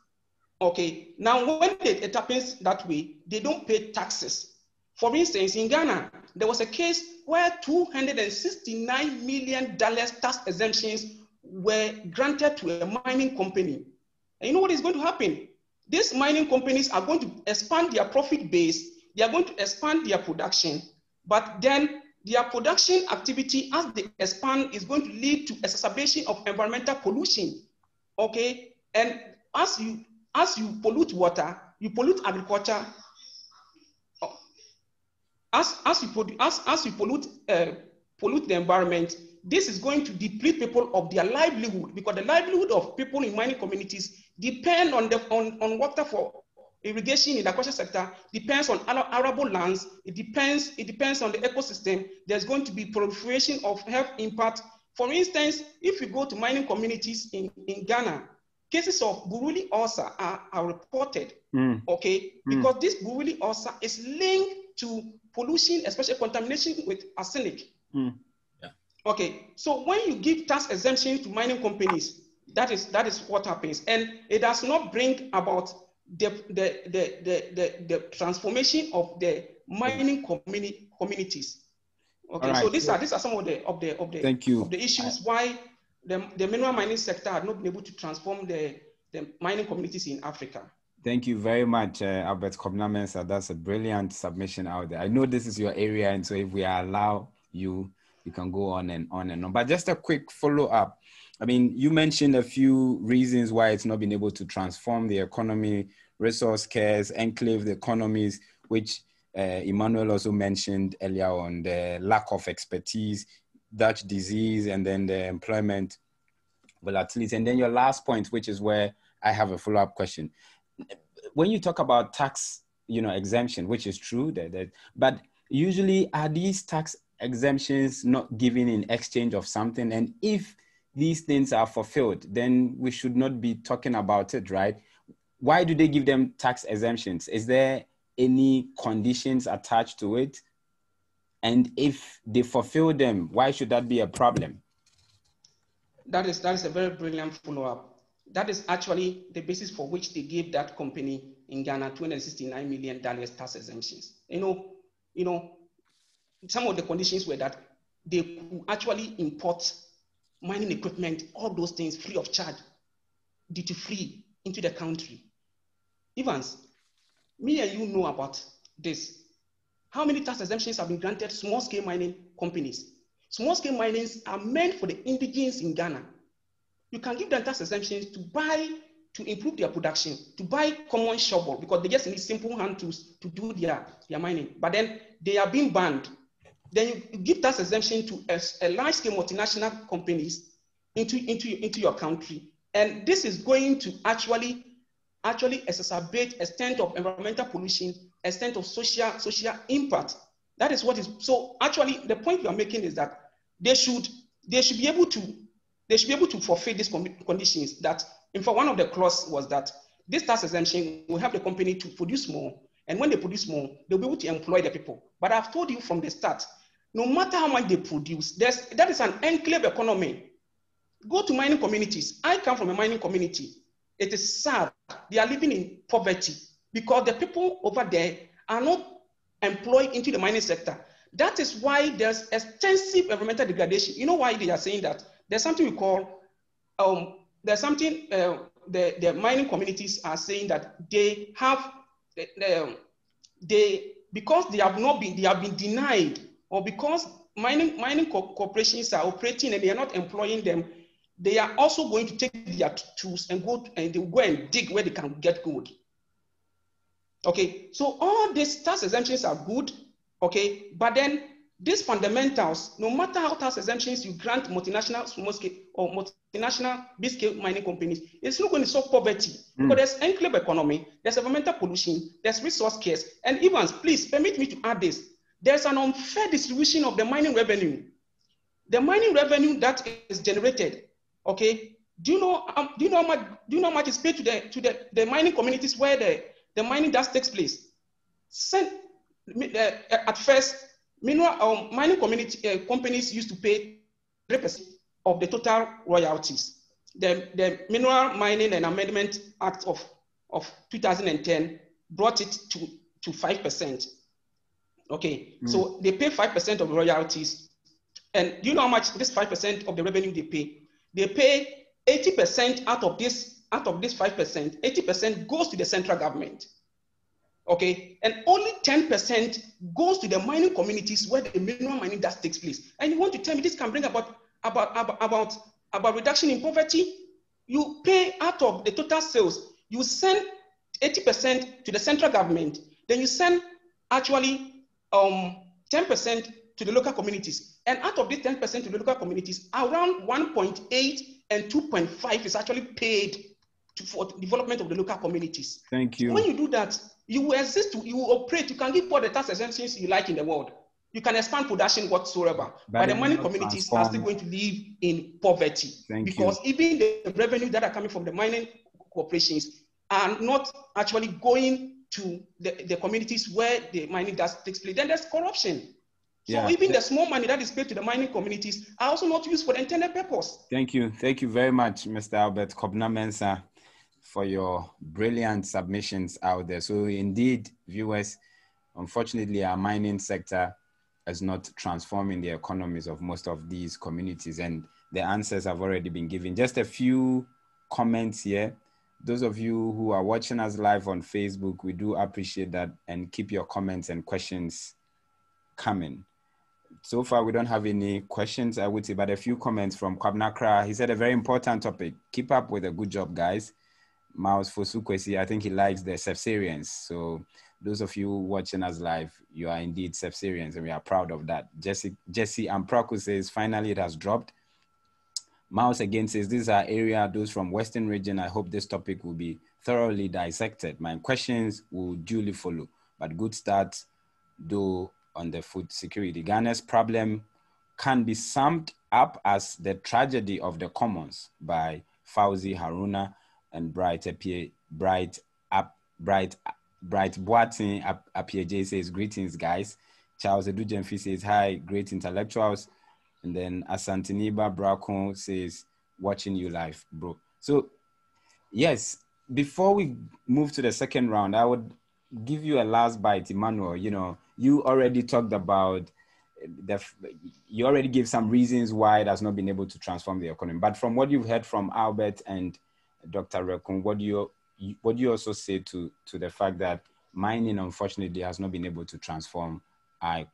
Okay, now when it happens that way, they don't pay taxes. For instance, in Ghana, there was a case where $269 million tax exemptions were granted to a mining company. And you know what is going to happen? These mining companies are going to expand their profit base. They are going to expand their production, but then their production activity as they expand is going to lead to exacerbation of environmental pollution. Okay, and as you pollute water, you pollute agriculture. As you pollute the environment, this is going to deplete people of their livelihood, because the livelihood of people in mining communities depend on water for irrigation in the agriculture sector, depends on arable lands, it depends on the ecosystem. There's going to be proliferation of health impact. For instance, if you go to mining communities in Ghana, cases of buruli ulcer are reported, okay? Because this buruli ulcer is linked to pollution, especially contamination with arsenic. Yeah. Okay, so when you give tax exemptions to mining companies, that is what happens. And it does not bring about the transformation of the mining communities. Okay, right. So these are some of the issues why the mineral mining sector had not been able to transform the mining communities in Africa. Thank you very much, Albert Kobna-Mensah. That's a brilliant submission out there. I know this is your area, and so if we allow you, you can go on and on and on. But just a quick follow-up. I mean, you mentioned a few reasons why it's not been able to transform the economy, resource scarce, enclave economies, which Emmanuel also mentioned earlier on, the lack of expertise, Dutch disease, and then the employment volatility. And then your last point, which is where I have a follow-up question. When you talk about tax, exemption, which is true, but usually are these tax exemptions not given in exchange of something? And if these things are fulfilled, then we should not be talking about it, right? Why do they give them tax exemptions? Is there any conditions attached to it? And if they fulfill them, why should that be a problem? That is a very brilliant follow-up. That is actually the basis for which they gave that company in Ghana $269 million tax exemptions. Some of the conditions were that they could actually import mining equipment, all those things free of charge, duty-free into the country. Evans, me and you know about this. How many tax exemptions have been granted to small-scale mining companies? Small-scale minings are meant for the indigenes in Ghana. You can give them tax exemptions to improve their production, to buy common shovel, because they just need simple hand tools to do their mining. But then they are being banned. Then you give tax exemption to a large-scale multinational companies. into your country. And this is going to actually exacerbate extent of environmental pollution, extent of social impact. That is what is, so actually the point we are making is that they should be able to fulfill these conditions. That, in fact, one of the clauses was that this tax exemption will help the company to produce more, and when they produce more, they'll be able to employ the people. But I've told you from the start, no matter how much they produce, that is an enclave economy. Go to mining communities. I come from a mining community. It is sad. They are living in poverty because the people over there are not employed into the mining sector. That is why there's extensive environmental degradation. You know why they are saying that? There's something we call, there's something the mining communities are saying that they have, because they have been denied, or because mining corporations are operating and they are not employing them, they are also going to take their tools and they will go and dig where they can get gold. Okay, so all these tax exemptions are good, okay, but then these fundamentals, no matter how tax exemptions you grant multinational small scale or multinational big scale mining companies, it's not going to solve poverty because there's enclave economy, there's environmental pollution, there's resource scarce, and even, please permit me to add this, there's an unfair distribution of the mining revenue. The mining revenue that is generated, okay, do you know how much is paid to the mining communities where the mining does takes place? At first, mining community companies used to pay 3% of the total royalties. The Mineral Mining and Amendment Act of 2010 brought it to 5%. Okay, so they pay 5% of royalties. And do you know how much this 5% of the revenue they pay? They pay 80% out of this 5%, 80% goes to the central government. Okay, and only 10% goes to the mining communities where the mineral mining does takes place. And you want to tell me this can bring about reduction in poverty? You pay out of the total sales, you send 80% to the central government, then you send actually 10% to the local communities. And out of this 10% to the local communities, around 1.8 and 2.5 is actually paid for development of the local communities. Thank you. So when you do that, you will exist, you will operate, you can give all the tax exemptions you like in the world. You can expand production whatsoever, but the mining communities are still going to live in poverty. Because even the revenue that are coming from the mining corporations are not actually going to the communities where the mining does takes place. Then there's corruption. So even the small money that is paid to the mining communities are also not used for the intended purpose. Thank you. Thank you very much, Mr. Albert Kobna-Mensah, for your brilliant submissions out there. So indeed, viewers, unfortunately, our mining sector is not transforming the economies of most of these communities, and the answers have already been given. Just a few comments here. Those of you who are watching us live on Facebook, we do appreciate that, and keep your comments and questions coming. So far, we don't have any questions, I would say, but a few comments from Kwabnakra. He said a very important topic. Keep up with a good job, guys. Miles Fosukwesi, I think he likes the CEBSArians. So those of you watching us live, you are indeed CEBSArians, and we are proud of that. Jesse Ampraku says, finally it has dropped. Miles again says, these are area, those from Western region. I hope this topic will be thoroughly dissected. My questions will duly follow, but good start though on the food security. Ghana's problem can be summed up as the tragedy of the commons by Fauzi Haruna and Bright Boatin Apieje says, greetings guys. Charles Edujemfi says, hi, great intellectuals. And then Asantiniba Bracon says, watching you live, bro. So yes, before we move to the second round, I would give you a last bite, Emmanuel. You know, you already talked about you already gave some reasons why it has not been able to transform the economy. But from what you've heard from Albert and Dr. Rekun, what do you also say to the fact that mining, unfortunately, has not been able to transform our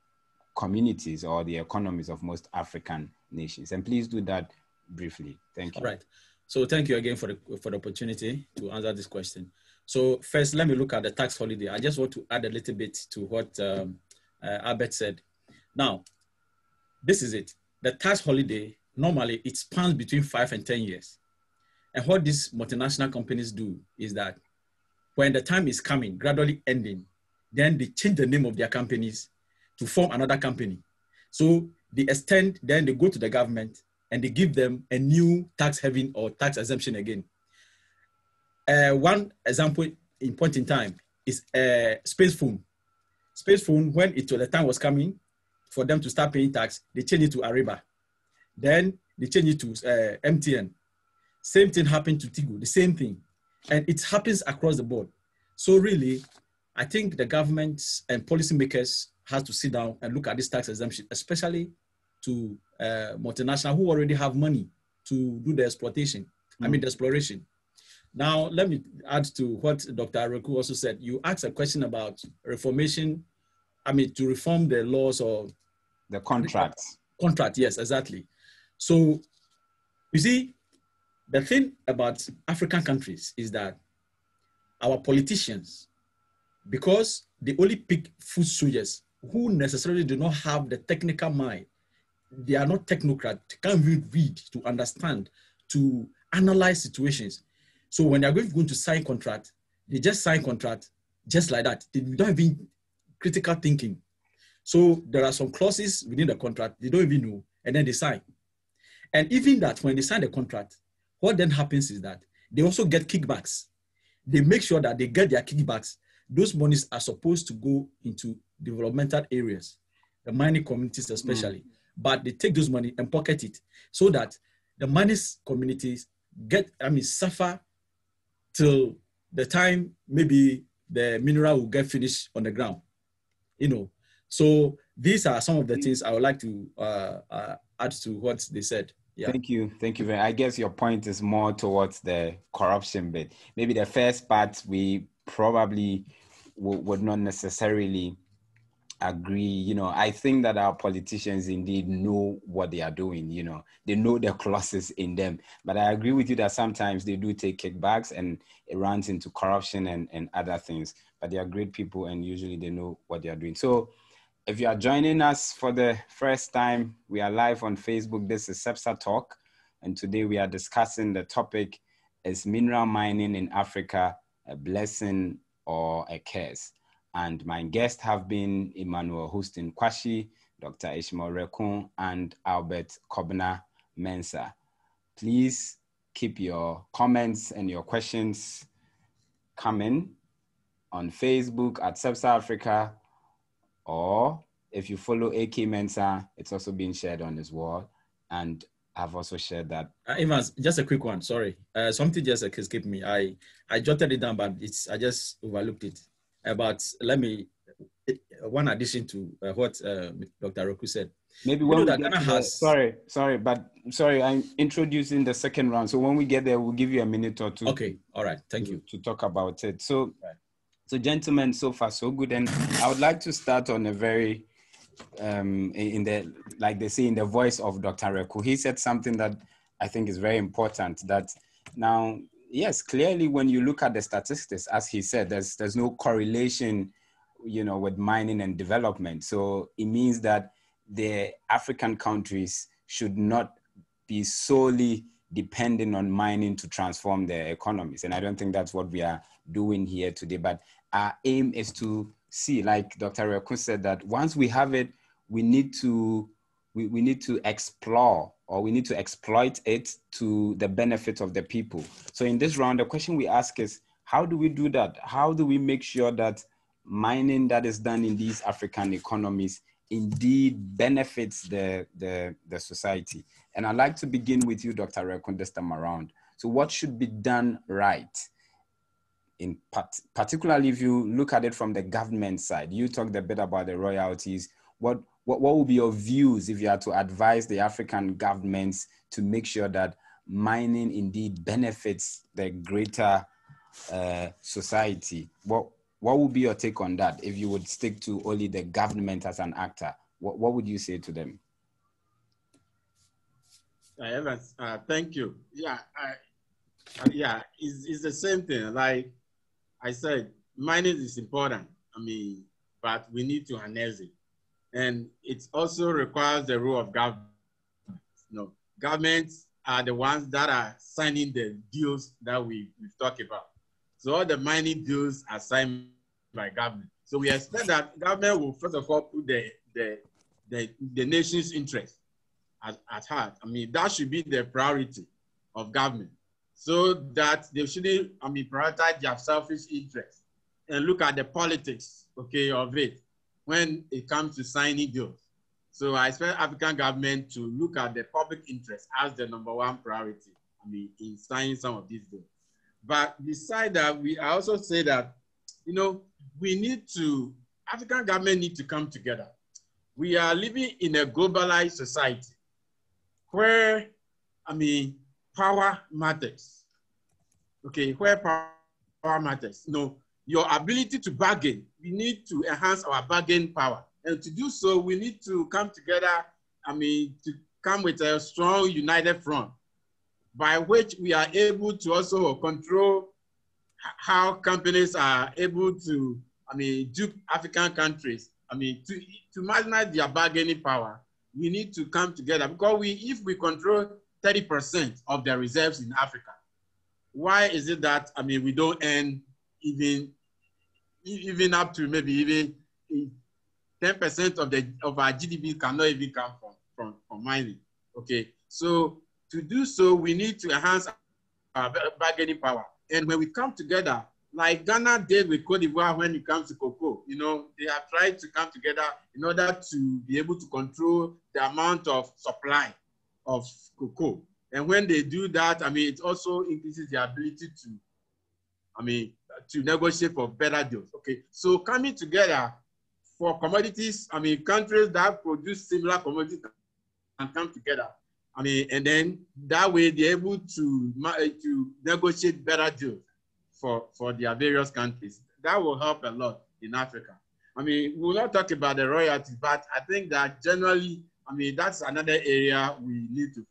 communities or the economies of most African nations? And please do that briefly. Thank you. All right. So thank you again for the opportunity to answer this question. So first, let me look at the tax holiday. I just want to add a little bit to what Albert said. Now, this is it. The tax holiday normally it spans between 5 and 10 years. And what these multinational companies do is that when the time is coming, gradually ending, then they change the name of their companies to form another company. So they extend, then they go to the government and they give them a new tax haven or tax exemption again. One example in point in time is space phone. Space phone, when the time was coming for them to start paying tax, they changed it to Ariba. Then they changed it to MTN. Same thing happened to Tigo, the same thing. And it happens across the board. So really, I think the governments and policymakers have to sit down and look at this tax exemption, especially to multinationals who already have money to do the exploitation, the exploration. Now, let me add to what Dr. Areku also said. You asked a question about reformation, to reform the laws or the contracts. Contract, yes, exactly. So, you see, the thing about African countries is that our politicians, because they only pick foot soldiers who necessarily do not have the technical mind, they are not technocrats, can't even read to understand, to analyze situations. So when they're going to sign contract, they just sign contract just like that. They don't even critical thinking. So there are some clauses within the contract they don't even know, and then they sign. And even that, when they sign the contract, what then happens is that they also get kickbacks. They make sure that they get their kickbacks. Those monies are supposed to go into developmental areas, the mining communities especially. But they take those money and pocket it so that the mining communities suffer till the time maybe the mineral will get finished on the ground. So these are some of the things I would like to add to what they said. Yeah. Thank you very much. I guess your point is more towards the corruption bit. Maybe the first part we probably would not necessarily agree. I think that our politicians indeed know what they are doing. They know the clauses in them. But I agree with you that sometimes they do take kickbacks and it runs into corruption and other things. But they are great people and usually they know what they are doing. So if you are joining us for the first time, we are live on Facebook. This is CEBSAR Talk. And today we are discussing the topic, is mineral mining in Africa a blessing or a curse? And my guests have been Emmanuel Houston Kwashi, Dr. Ishmael Rekun, and Albert Kobna Mensah. Please keep your comments and your questions coming on Facebook at CEBSAR Africa, or if you follow AK Mensah, it's also being shared on his wall. And I've also shared that. Evans, just a quick one, sorry. Something just escaped me. I jotted it down, but I just overlooked it. But let me, one addition to what Dr. Roku said. Maybe when we get to sorry, I'm introducing the second round. So when we get there, we'll give you a minute or two. Okay, all right, thank you. To talk about it. So gentlemen, so far so good. And I would like to start on a very, like they say, in the voice of Dr. Reku. He said something that I think is very important, that now, yes, clearly when you look at the statistics, as he said, there's no correlation, with mining and development. So it means that the African countries should not be solely depending on mining to transform their economies. And I don't think that's what we are doing here today. But our aim is to see, like Dr. Rekun said, that once we have it, we need to explore, or we need to exploit it to the benefit of the people. So in this round, the question we ask is, how do we do that? How do we make sure that mining that is done in these African economies indeed benefits the society? And I'd like to begin with you, Dr. Rekun, this time around. So what should be done right? Particularly if you look at it from the government side, you talked a bit about the royalties. What would be your views if you had to advise the African governments to make sure that mining indeed benefits the greater society? What would be your take on that if you would stick to only the government as an actor? What would you say to them? Evans, thank you. Yeah, it's the same thing. Like I said, mining is important. But we need to harness it. And it also requires the role of government. governments are the ones that are signing the deals that we've talked about. So all the mining deals are signed by government. So we expect that government will first of all put the nation's interest at heart. I mean, that should be the priority of government, so that they shouldn't, prioritize their selfish interests and look at the politics, okay, of it when it comes to signing deals. So I expect African government to look at the public interest as the #1 priority, in signing some of these deals. But beside that, I also say that, African government need to come together. We are living in a globalized society where, power matters. Okay, where power matters. Your ability to bargain, we need to enhance our bargaining power. And to do so, we need to come together, to come with a strong, united front, by which we are able to also control how companies are able to, dupe African countries. To maximize their bargaining power, we need to come together, because if we control 30% of the reserves in Africa, why is it that, we don't earn even up to maybe even 10% of our GDP cannot even come from mining? Okay, so to do so, we need to enhance our bargaining power. And when we come together, like Ghana did with Cote d'Ivoire when it comes to cocoa, they have tried to come together in order to be able to control the amount of supply of cocoa. And when they do that, it also increases the ability to negotiate for better deals. Okay, so coming together for commodities, countries that produce similar commodities can come together. And then that way they're able to negotiate better deals for their various countries. That will help a lot in Africa. We'll not talk about the royalties, but I think that generally, that's another area we need to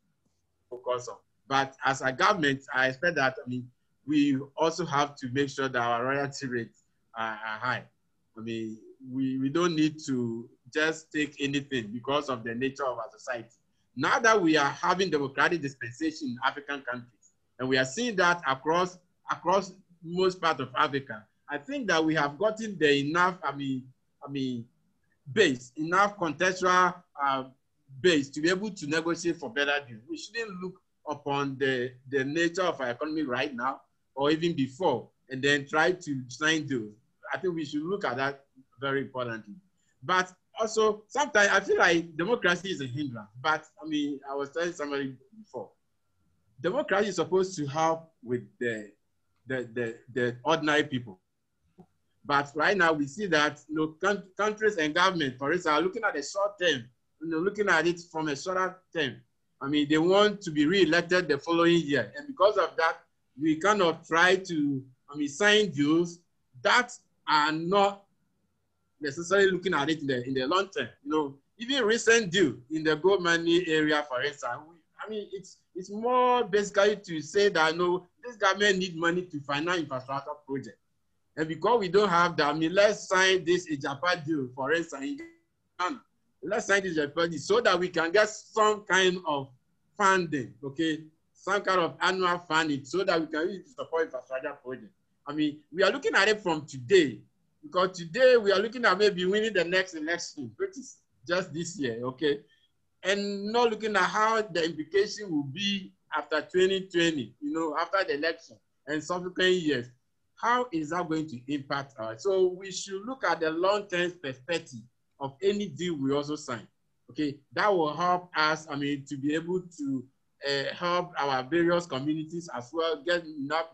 focus on. But as a government, I expect that, we also have to make sure that our royalty rates are high. We don't need to just take anything because of the nature of our society. Now that we are having democratic dispensation in African countries, and we are seeing that across most parts of Africa, I think that we have gotten enough contextual base to be able to negotiate for better deals. We shouldn't look upon the nature of our economy right now, or even before, and then try to sign deals. I think we should look at that very importantly. But also, sometimes I feel like democracy is a hindrance. But I was telling somebody before, democracy is supposed to help with the ordinary people. But right now we see that countries and government, for instance, are looking at the short term, looking at it from a shorter term. They want to be re-elected the following year. And because of that, we kind of try to sign deals that are not necessarily looking at it in the long term. Even recent deal in the gold money area, for instance, it's more basically to say that this government needs money to finance infrastructure projects. And because we don't have that, let's sign this Ijapa deal, for instance, in Ghana. Let's sign this Ijapa deal so that we can get some kind of funding, okay? Some kind of annual funding so that we can use it to support infrastructure projects. We are looking at it from today, because today we are looking at maybe winning the next election, which is just this year, okay? And not looking at how the implication will be after 2020, after the election and subsequent years. How is that going to impact us? So we should look at the long-term perspective of any deal we also sign, okay? That will help us, to be able to help our various communities as well, get enough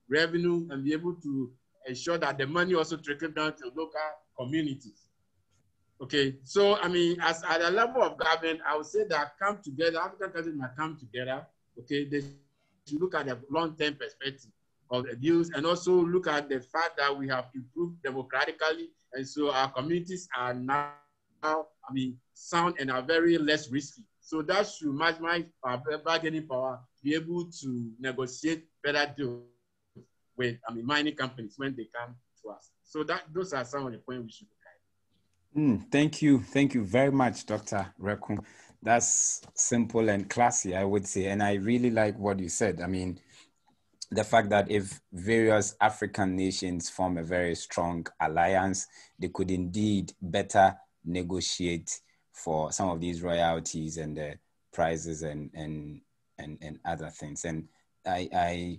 revenue and be able to ensure that the money also trickles down to local communities. Okay, so as at a level of government, I would say that African countries might come together. Okay, they should look at the long-term perspective of the deals, and also look at the fact that we have improved democratically, and so our communities are now, sound and are very less risky. So that should maximize our bargaining power to be able to negotiate better deals with mining companies when they come to us. So those are some of the points we should look at. Thank you very much, Dr. Reku. That's simple and classy, I would say. And I really like what you said. I mean, the fact that if various African nations form a very strong alliance, they could indeed better negotiate for some of these royalties and the prices and other things. And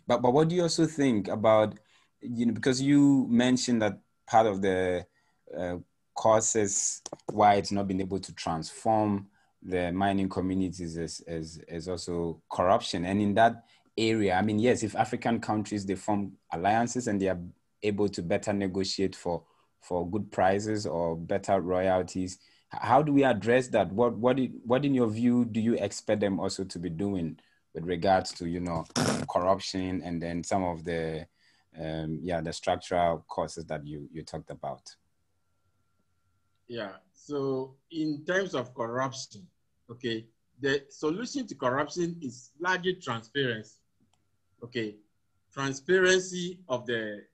but what do you also think about, because you mentioned that part of the causes why it's not been able to transform the mining communities is also corruption. And in that area, I mean, yes, if African countries, they form alliances and they are able to better negotiate for good prices or better royalties, how do we address that? What in your view do you expect them also to be doing with regards to corruption and then some of the the structural causes that you talked about? Yeah, so in terms of corruption, okay, the solution to corruption is largely transparency. Okay, transparency of the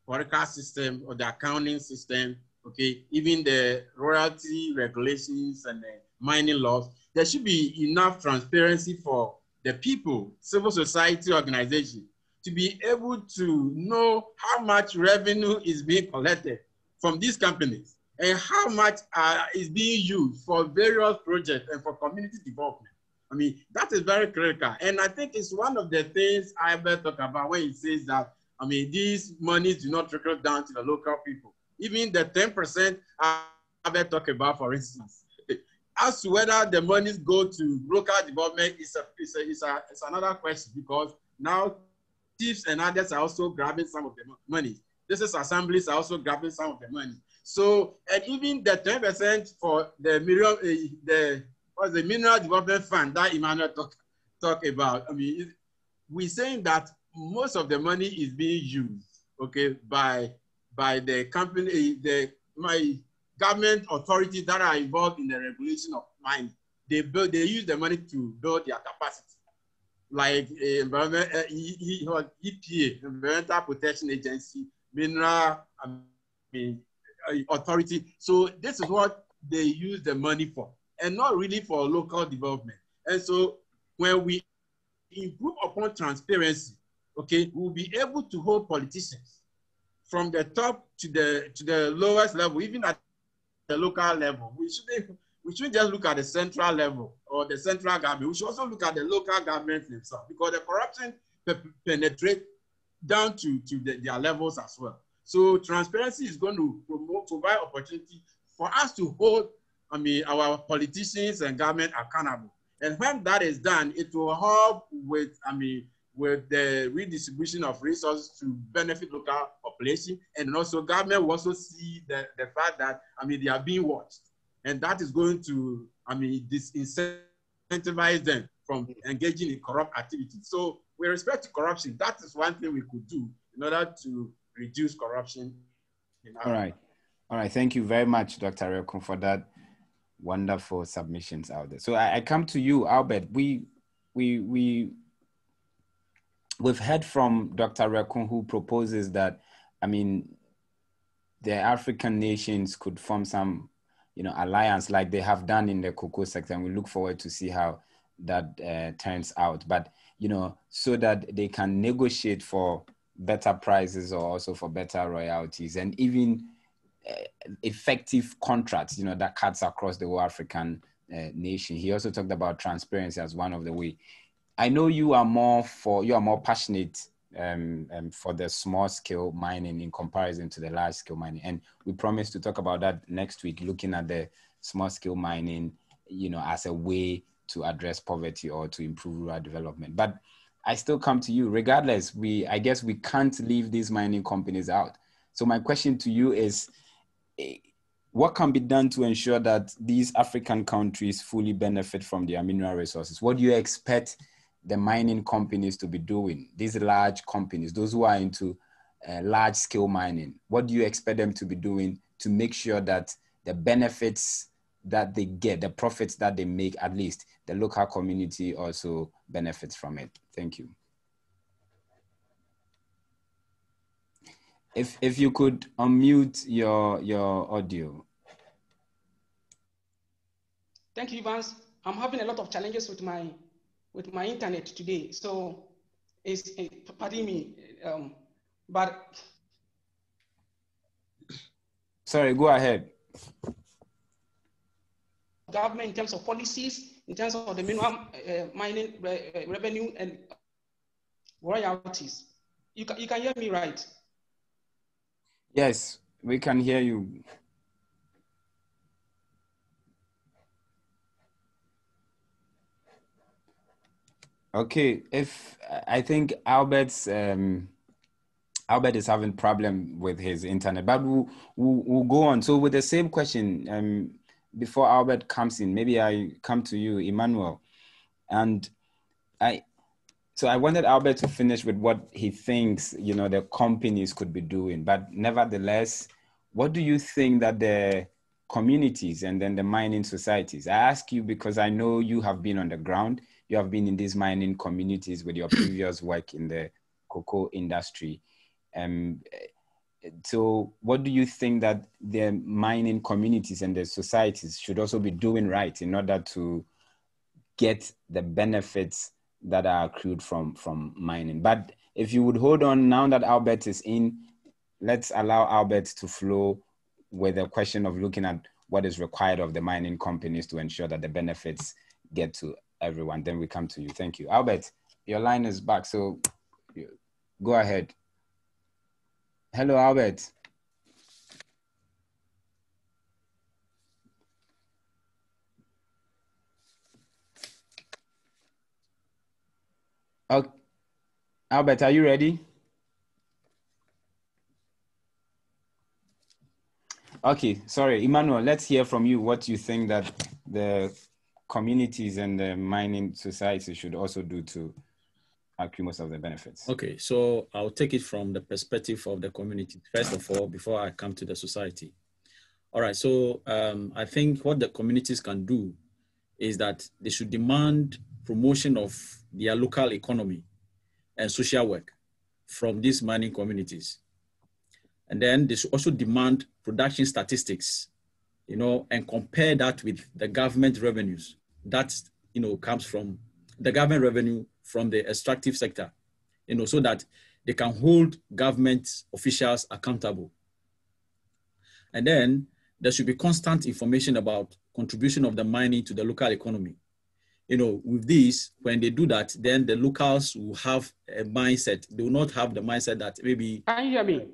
political system or the accounting system, okay, even the royalty regulations and the mining laws. There should be enough transparency for the people, civil society organizations, to be able to know how much revenue is being collected from these companies and how much is being used for various projects and for community development. I mean, that is very critical. And I think it's one of the things Albert talked about when he says that, I mean, these monies do not trickle down to the local people. Even the 10% Albert talked about, for instance, as to whether the monies go to local development is another question, because now chiefs and others are also grabbing some of the money. This is assemblies are also grabbing some of the money. So, and even the 10% for the mineral development fund that Emmanuel talked about, I mean, we're saying that most of the money is being used, okay, by the company, my government authorities that are involved in the regulation of mining. They use the money to build their capacity, like EPA, Environmental Protection Agency, Mineral Authority. So this is what they use the money for, and not really for local development. And so when we improve upon transparency, okay, we'll be able to hold politicians from the top to the lowest level, even at the local level. We shouldn't just look at the central level or the central government. We should also look at the local governments themselves, because the corruption penetrates down to their levels as well. So transparency is going to provide opportunity for us to hold, I mean, our politicians and government accountable. And when that is done, it will help with, I mean, with the redistribution of resources to benefit local population. And also government will also see the fact that, I mean, they are being watched. And that is going to, I mean, disincentivize them from engaging in corrupt activities. So with respect to corruption, that is one thing we could do in order to reduce corruption in Africa. All right. All right. Thank you very much, Dr. Rekun, for that wonderful submissions out there. So I come to you, Albert. We've heard from Dr. Rekun, who proposes that, I mean, the African nations could form some, alliance like they have done in the cocoa sector, and we look forward to see how that turns out. But, so that they can negotiate for better prices or also for better royalties and even effective contracts, that cuts across the whole African nation. He also talked about transparency as one of the way. I know you are more passionate for the small scale mining in comparison to the large scale mining. And we promise to talk about that next week, looking at the small scale mining, as a way to address poverty or to improve rural development. But I still come to you. Regardless, I guess we can't leave these mining companies out. So my question to you is, what can be done to ensure that these African countries fully benefit from their mineral resources? What do you expect the mining companies to be doing? These large companies, those who are into large scale mining, what do you expect them to be doing to make sure that the benefits that they get, the profits that they make, at least the local community also benefits from it? Thank you. If you could unmute your audio. Thank you, Evans. I'm having a lot of challenges with my internet today. So pardon me, but sorry, go ahead. Government in terms of policies, in terms of the minimum mining revenue and royalties. You can hear me right? Yes, we can hear you. Okay, if I think Albert is having problem with his internet, but we'll go on. So with the same question, before Albert comes in, maybe I come to you, Emmanuel, and I wanted Albert to finish with what he thinks, the companies could be doing, but nevertheless, what do you think that the communities and then the mining societies? I ask you because I know you have been on the ground. You have been in these mining communities with your previous work in the cocoa industry. So what do you think that the mining communities and the societies should also be doing right in order to get the benefits that are accrued from mining? But if you would hold on, now that Albert is in, let's allow Albert to flow with the question of looking at what is required of the mining companies to ensure that the benefits get to everyone. Then we come to you. Thank you. Albert, your line is back, so go ahead. Hello, Albert. Okay. Albert, are you ready? Okay, sorry. Emmanuel, let's hear from you what you think that the communities and the mining society should also do to accrue most of the benefits. Okay, so I'll take it from the perspective of the community, first of all, before I come to the society. All right, so I think what the communities can do is that they should demand promotion of their local economy and social work from these mining communities. And then they should also demand production statistics, and compare that with the government revenues that, comes from the government revenue from the extractive sector, so that they can hold government officials accountable. And then there should be constant information about contribution of the mining to the local economy. With this, when they do that, then the locals will have a mindset. They will not have the mindset that maybe... Can you hear me?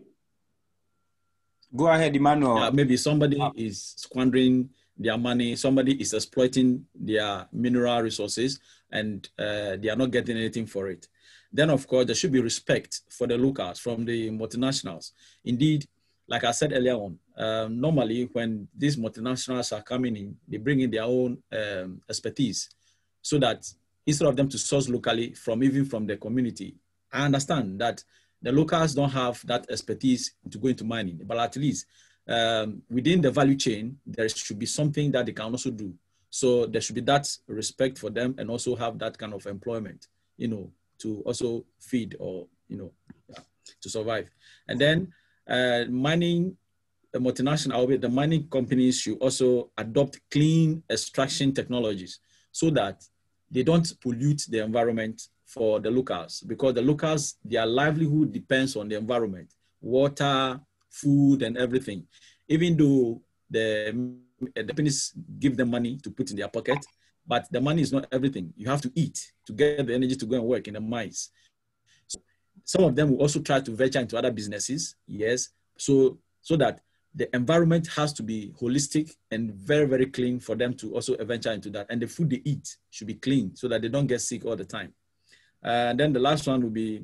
Go ahead, Emmanuel. Yeah, maybe somebody is squandering their money, somebody is exploiting their mineral resources, and they are not getting anything for it. Then, of course, there should be respect for the locals from the multinationals. Indeed, like I said earlier on, normally when these multinationals are coming in, they bring in their own expertise, so that instead of them to source locally even from the community, I understand that the locals don't have that expertise to go into mining, but at least within the value chain, there should be something that they can also do. So there should be that respect for them and also have that kind of employment, to also feed or, to survive. And then mining, the multinational, the mining companies should also adopt clean extraction technologies so that they don't pollute the environment for the locals, because the locals, their livelihood depends on the environment, water, food, and everything. Even though the companies give them money to put in their pocket, but the money is not everything. You have to eat to get the energy to go and work in the mines. So some of them will also try to venture into other businesses, yes, so that the environment has to be holistic and very, very clean for them to also venture into that. And the food they eat should be clean so that they don't get sick all the time. And then the last one will be,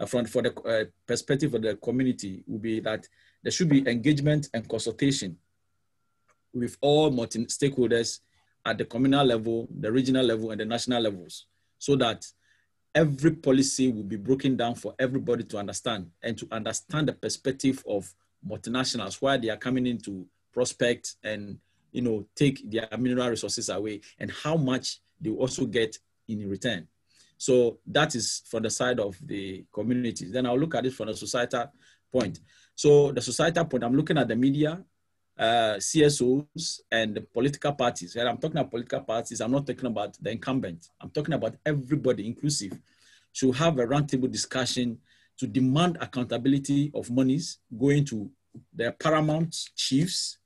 for the perspective of the community, will be that there should be engagement and consultation with all stakeholders at the communal level, the regional level, and the national levels, so that every policy will be broken down for everybody to understand, and to understand the perspective of multinationals, why they are coming in to prospect and take their mineral resources away, and how much they will also get in return. So that is from the side of the communities. Then I'll look at it from the societal point. So the societal point, I'm looking at the media, CSOs and the political parties. When I'm talking about political parties, I'm not talking about the incumbent. I'm talking about everybody, inclusive, should have a roundtable discussion to demand accountability of monies going to the paramount chiefs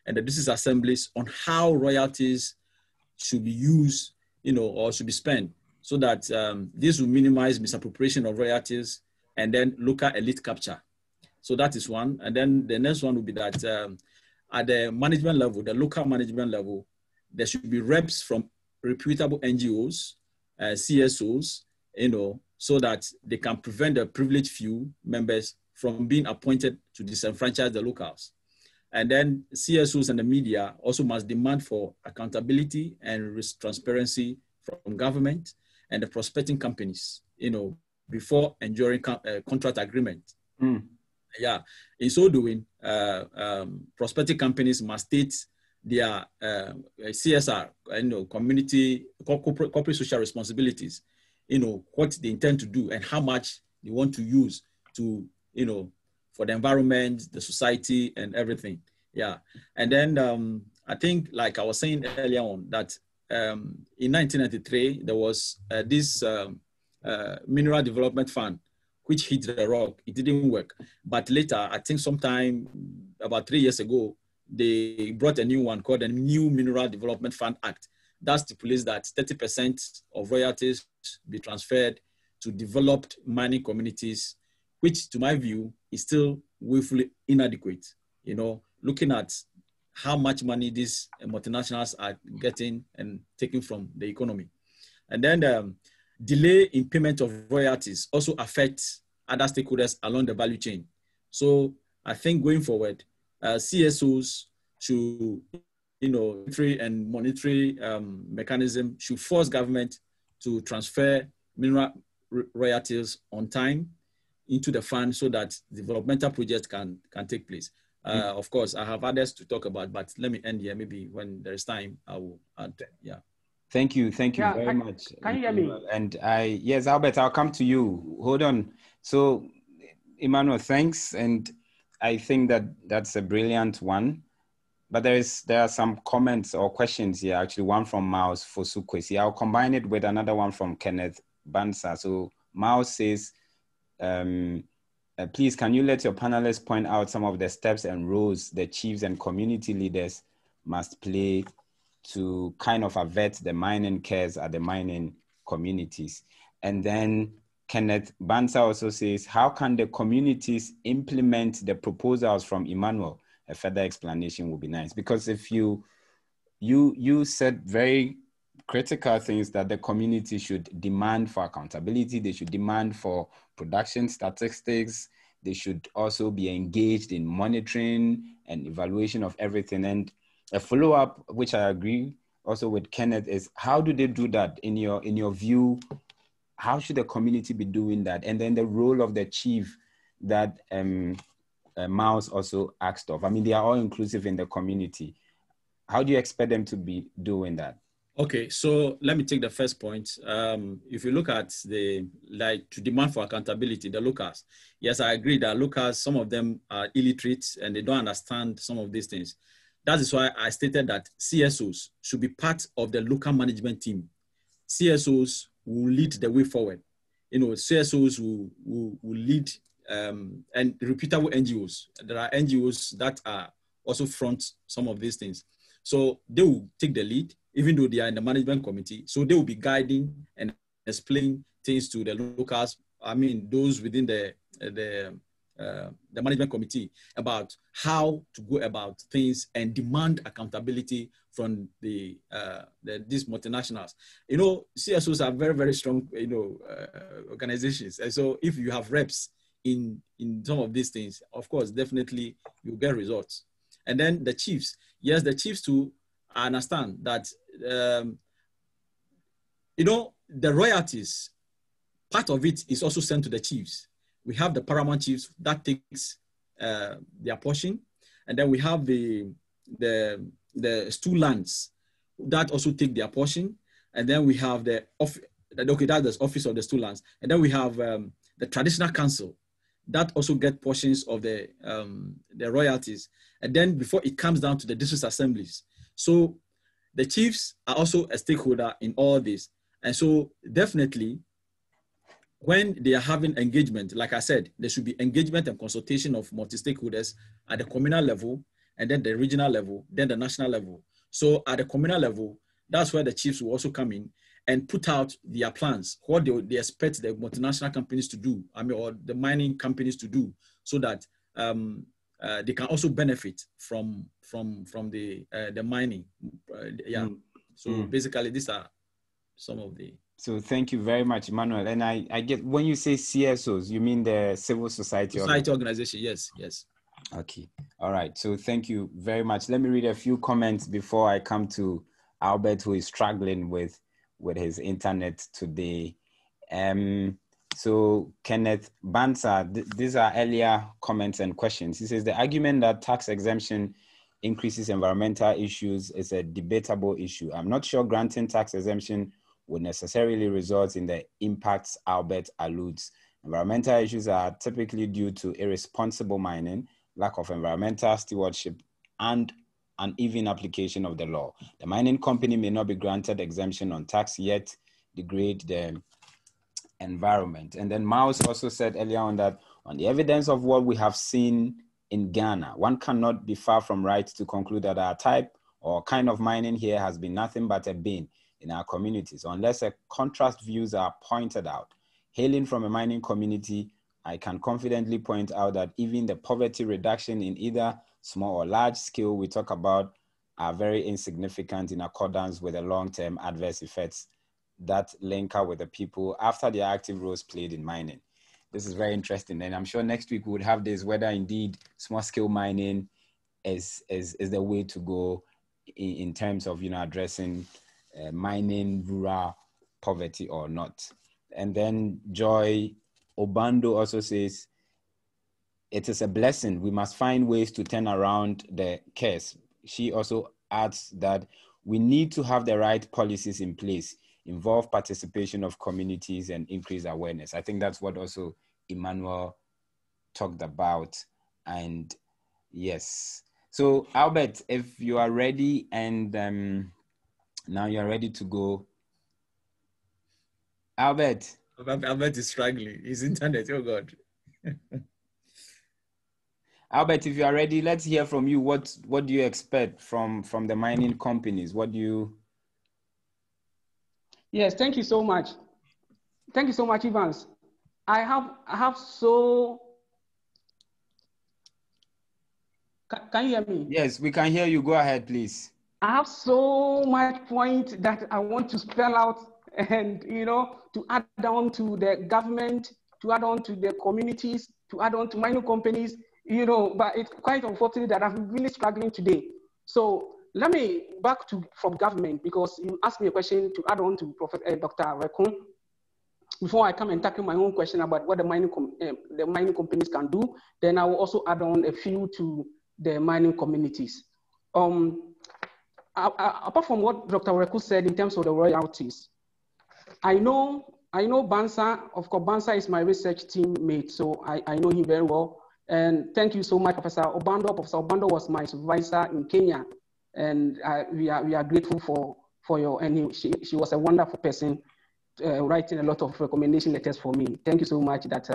and the district assemblies on how royalties should be used, or should be spent, so that this will minimize misappropriation of royalties and then local elite capture. So that is one. And then the next one will be that at the management level, the local management level, there should be reps from reputable NGOs, CSOs, so that they can prevent the privileged few members from being appointed to disenfranchise the locals. And then CSOs and the media also must demand for accountability and transparency from government and the prospecting companies, before enduring contract agreement. Yeah, in so doing, prospective companies must state their CSR, community, corporate social responsibilities, what they intend to do and how much they want to use to, for the environment, the society, and everything. Yeah, and then I think, like I was saying earlier on, that in 1993 there was this mineral development fund, which hit the rock. It didn't work. But later, I think sometime about 3 years ago, they brought a new one called the New Mineral Development Fund Act. That stipulates that 30% of royalties be transferred to developed mining communities, which to my view is still woefully inadequate. Looking at how much money these multinationals are getting and taking from the economy. And then delay in payment of royalties also affects other stakeholders along the value chain. So I think going forward, CSOs should, monetary mechanism should force government to transfer mineral royalties on time into the fund so that developmental projects can take place. Of course, I have others to talk about, but let me end here. Maybe when there's time, I will add. Yeah. Thank you very much. Can you hear me? And yes, Albert, I'll come to you. Hold on. So, Emmanuel, thanks. And I think that's a brilliant one. But there are some comments or questions here. Actually, one from Miles Fosukwesi. I'll combine it with another one from Kenneth Bansa. So Miles says, please, can you let your panelists point out some of the steps and roles the chiefs and community leaders must play to kind of avert the mining cares at the mining communities? And then Kenneth Bansa also says, how can the communities implement the proposals from Emmanuel? A further explanation would be nice, because if you said very critical things that the community should demand for accountability, they should demand for production statistics, they should also be engaged in monitoring and evaluation of everything. And a follow-up, which I agree also with Kenneth, is how do they do that in your view? How should the community be doing that? And then the role of the chief that Miles also asked of. I mean, they are all inclusive in the community. How do you expect them to be doing that? Okay, so let me take the first point. If you look at to demand for accountability, the locals, yes, I agree that locals, some of them are illiterate and they don't understand some of these things. That is why I stated that CSOs should be part of the local management team. CSOs will lead the way forward. CSOs will lead and reputable NGOs. There are NGOs that are also front some of these things. So they will take the lead, even though they are in the management committee. So they will be guiding and explaining things to the locals. I mean, those within the management committee about how to go about things and demand accountability from these multinationals. CSOs are very, very strong, organizations. And so if you have reps in some of these things, of course, definitely you get results. And then the chiefs, yes, the chiefs too, I understand that, the royalties, part of it is also sent to the chiefs. We have the paramount chiefs that takes their portion. And then we have the stool lands that also take their portion. And then we have that's the office of the stool lands. And then we have the traditional council that also get portions of the royalties. And then before it comes down to the district assemblies. So the chiefs are also a stakeholder in all this. And so definitely when they are having engagement, like I said, there should be engagement and consultation of multi-stakeholders at the communal level, and then the regional level, then the national level. So at the communal level, that's where the chiefs will also come in and put out their plans, what they expect the multinational companies to do, or the mining companies to do, so that they can also benefit from the mining. So basically, these are some of the. So thank you very much, Emmanuel. And I get, when you say CSOs, you mean the civil society organization? Yes. Okay. All right. So thank you very much. Let me read a few comments before I come to Albert, who is struggling with his internet today. So Kenneth Bansa, these are earlier comments and questions. He says the argument that tax exemption increases environmental issues is a debatable issue. I'm not sure granting tax exemption would necessarily result in the impacts Albert alludes. Environmental issues are typically due to irresponsible mining, lack of environmental stewardship, and uneven application of the law. The mining company may not be granted exemption on tax, yet degrade the environment. And then Miles also said earlier on that on the evidence of what we have seen in Ghana, one cannot be far from right to conclude that our type or kind of mining here has been nothing but a bane in our communities, unless a contrast views are pointed out. Hailing from a mining community, I can confidently point out that even the poverty reduction in either small or large scale we talk about are very insignificant in accordance with the long-term adverse effects that linger with the people after their active roles played in mining. This is very interesting, and I'm sure next week we would have this, whether indeed small-scale mining is the way to go in terms of addressing mining rural poverty or not. And then Joy Obando also says, it is a blessing. We must find ways to turn around the curse. She also adds that we need to have the right policies in place, involve participation of communities, and increase awareness. I think that's what also Emmanuel talked about. And yes. So Albert, if you are ready, and now you're ready to go. Albert is struggling. His internet, oh God. Albert, if you are ready, let's hear from you. What do you expect from the mining companies? What do you? Yes, thank you so much. Thank you so much, Evans. I have so. Can you hear me? Yes, we can hear you. Go ahead, please. I have so much point that I want to spell out, and to add on to the government, to add on to the communities, to add on to mining companies, but it's quite unfortunate that I'm really struggling today. So let me back from government, because you asked me a question to add on to Dr. Rekun before I come and tackle my own question about what the mining companies can do. Then I will also add on a few to the mining communities. Apart from what Dr. Rekun said in terms of the royalties, I know Bansa. Of course, Bansa is my research teammate, so I know him very well. And thank you so much, Professor Obando. Professor Obando was my supervisor in Kenya, and we are grateful for your. And she was a wonderful person, writing a lot of recommendation letters for me. Thank you so much that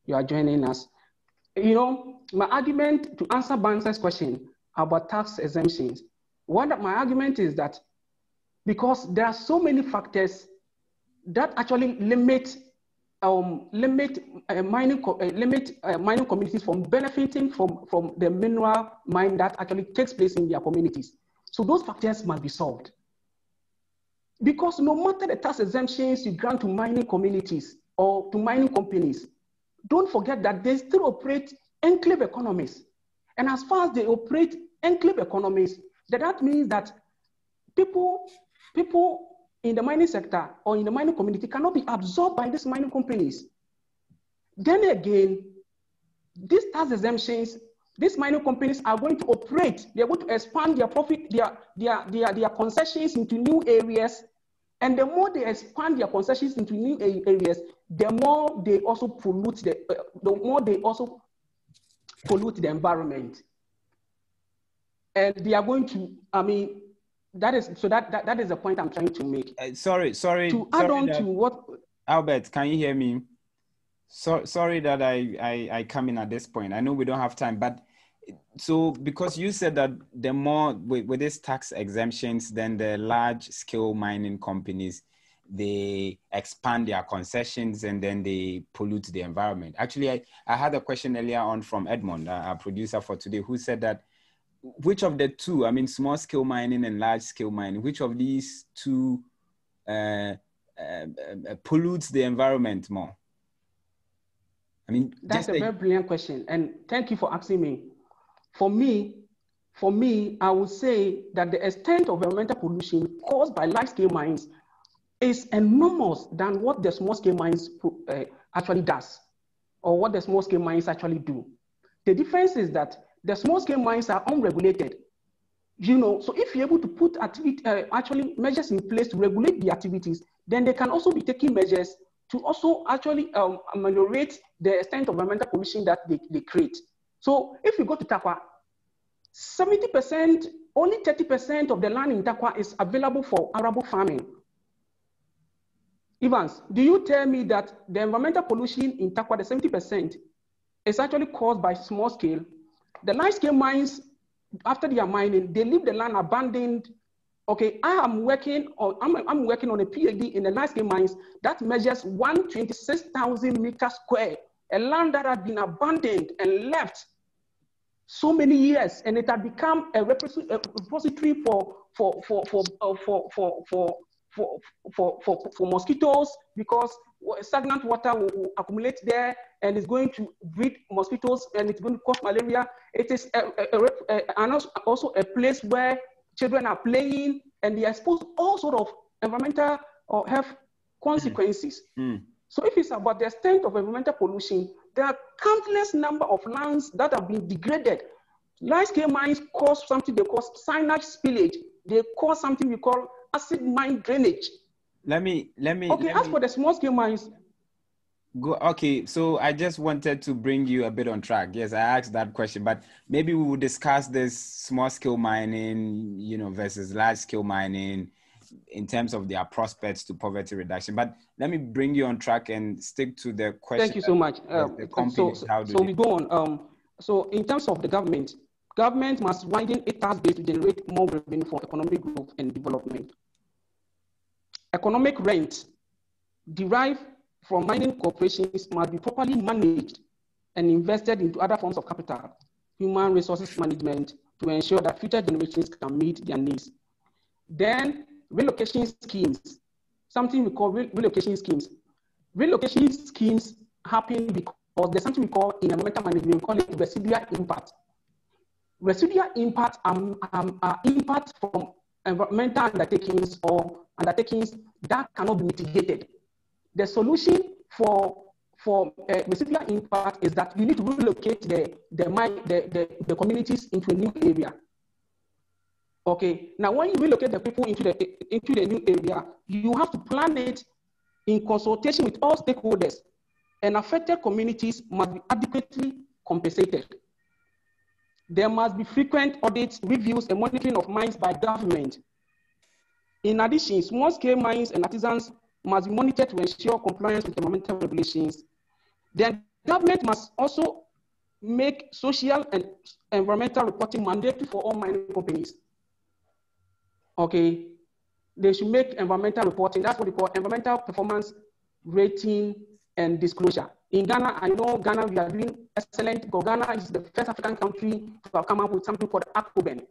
you are joining us. My argument to answer Bansa's question about tax exemptions. My argument is that because there are so many factors that actually limit mining communities from benefiting from the mineral mine that actually takes place in their communities. So those factors must be solved. Because no matter the tax exemptions you grant to mining communities or to mining companies, don't forget that they still operate enclave economies. And as far as they operate enclave economies, that means that people in the mining sector or in the mining community cannot be absorbed by these mining companies. Then again, these tax exemptions, these mining companies are going to operate. They're going to expand their profit, their concessions into new areas. And the more they expand their concessions into new areas, the more they also pollute the more they also pollute the environment. And they are going to, I mean, that is the point I'm trying to make. Sorry. To add on to what Albert, can you hear me? Sorry that I come in at this point. I know we don't have time, but so because you said that the more with these tax exemptions, then the large scale mining companies, they expand their concessions and then they pollute the environment. Actually, I had a question earlier on from Edmond, our producer for today, who said that which of the two, I mean, small scale mining and large scale mining, which of these two pollutes the environment more? I mean, that's a very brilliant question, and thank you for asking me. For me, I would say that the extent of environmental pollution caused by large-scale mines is enormous than what the small-scale mines actually does, or what the small-scale mines actually do. The difference is that the small-scale mines are unregulated. You know, so if you're able to put actually measures in place to regulate the activities, then they can also be taking measures to also actually ameliorate the extent of environmental pollution that they create. So if you go to Takwa, 70%, only 30% of the land in Takwa is available for arable farming. Evans, do you tell me that the environmental pollution in Takwa, the 70%, is actually caused by small scale? The large scale mines, after they are mining, they leave the land abandoned. Okay, I'm working on a PhD in the large scale mines that measures 126,000 meters square, a land that had been abandoned and left so many years, and it had become a repository for mosquitoes, because stagnant water will accumulate there and it's going to breed mosquitoes and it's going to cause malaria. It is also a place where children are playing and they are exposed to all sorts of environmental or health consequences. So if it's about the extent of environmental pollution, there are countless number of lands that have been degraded. Large-scale mines cause something they call cyanide spillage. They cause something we call acid mine drainage. Let me. As for the small-scale mines. Okay, so I just wanted to bring you a bit on track. Yes, I asked that question, but maybe we will discuss this small-scale mining, you know, versus large-scale mining in terms of their prospects to poverty reduction. But let me bring you on track and stick to the question. Thank you so much. So we go on. So in terms of the government must widen its tax base to generate more revenue for economic growth and development. Economic rent derived from mining corporations must be properly managed and invested into other forms of capital, human resources management, to ensure that future generations can meet their needs. Then relocation schemes, something we call relocation schemes. Relocation schemes happen because there's something we call in environmental management, we call it residual impact. Residual impact are impact from environmental undertakings or undertakings that cannot be mitigated. The solution for residual impact is that you need to relocate the communities into a new area. Okay, now when you relocate the people into the new area, you have to plan it in consultation with all stakeholders, and affected communities must be adequately compensated. There must be frequent audits, reviews, and monitoring of mines by government. In addition, small-scale mines and artisans must be monitored to ensure compliance with environmental regulations. Then government must also make social and environmental reporting mandatory for all mining companies. Okay, they should make environmental reporting. That's what we call environmental performance rating and disclosure. In Ghana, I know Ghana, we are doing excellent, because Ghana is the first African country to have come up with something called ACOBEN.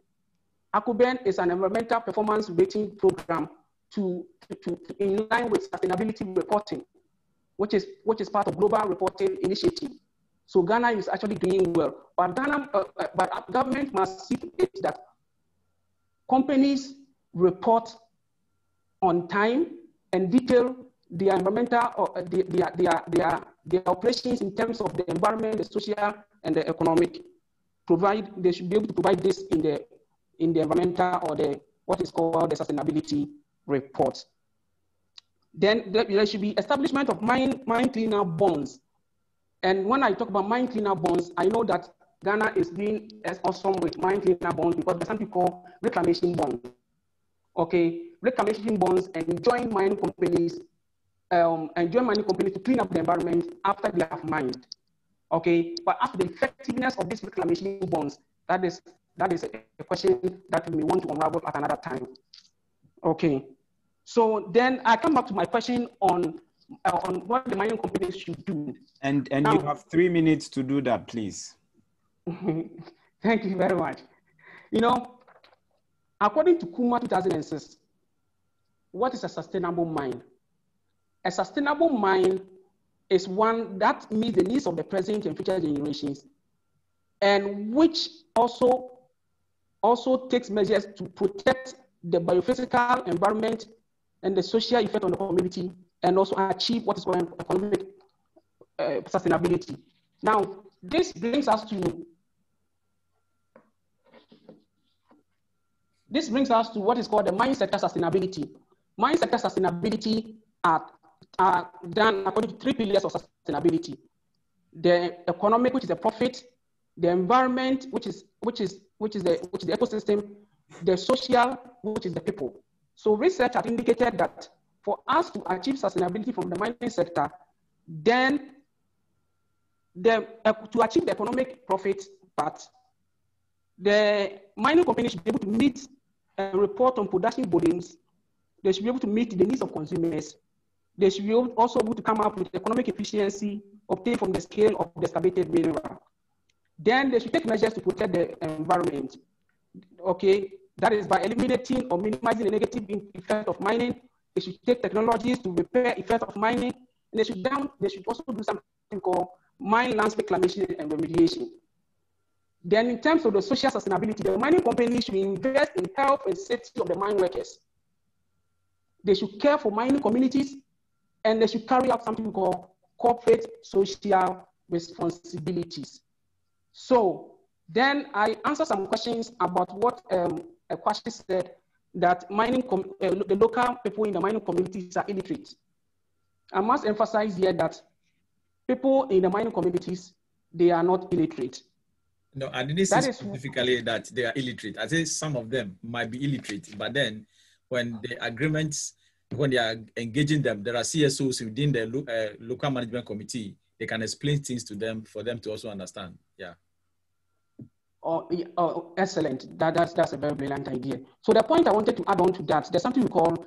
ACOBEN is an environmental performance rating program to in line with sustainability reporting, which is part of global reporting initiative. So Ghana is actually doing well, but government must see to it that companies report on time and detail their environmental or their operations in terms of the environment, the social, and the economic. They should be able to provide this in the environmental or what is called the sustainability report. Then there should be establishment of mine cleaner bonds. And when I talk about mine cleaner bonds, I know that Ghana is doing awesome with mine cleaner bonds because there's something called reclamation bonds. Okay, reclamation bonds and join mining companies to clean up the environment after they have mined. Okay, but after the effectiveness of these reclamation bonds, that is a question that we may want to unravel at another time. Okay, so then I come back to my question on what the mining companies should do. And now, you have 3 minutes to do that, please. Thank you very much. You know, according to Kuma 2006, what is a sustainable mine? A sustainable mine is one that meets the needs of the present and future generations, and which also takes measures to protect the biophysical environment and the social effect on the community, and also achieve what is called economic sustainability. Now, this brings us to what is called the mine sector sustainability. Mine sector sustainability are done according to 3 pillars of sustainability: the economic, which is the profit; the environment, which is the ecosystem; the social, which is the people. So research has indicated that for us to achieve sustainability from the mining sector, then to achieve the economic profit part, the mining company should be able to meet and report on production volumes. They should be able to meet the needs of consumers. They should be also able to come up with economic efficiency obtained from the scale of the excavated mineral. Then they should take measures to protect the environment. Okay, that is by eliminating or minimizing the negative effect of mining. They should take technologies to repair effect of mining. And they should also do something called mine landscape reclamation and remediation. Then in terms of the social sustainability, the mining companies should invest in health and safety of the mine workers. They should care for mining communities, and they should carry out something called corporate social responsibilities. So then I answer some questions about what a question said, that the local people in the mining communities are illiterate. I must emphasize here that people in the mining communities, they are not illiterate. No, I didn't say specifically that they are illiterate. I say some of them might be illiterate, but then when the agreements, when they are engaging them, there are CSOs within the local management committee. They can explain things to them for them to also understand. Yeah. Oh, excellent. That's a very brilliant idea. So the point I wanted to add on to that, there's something we call,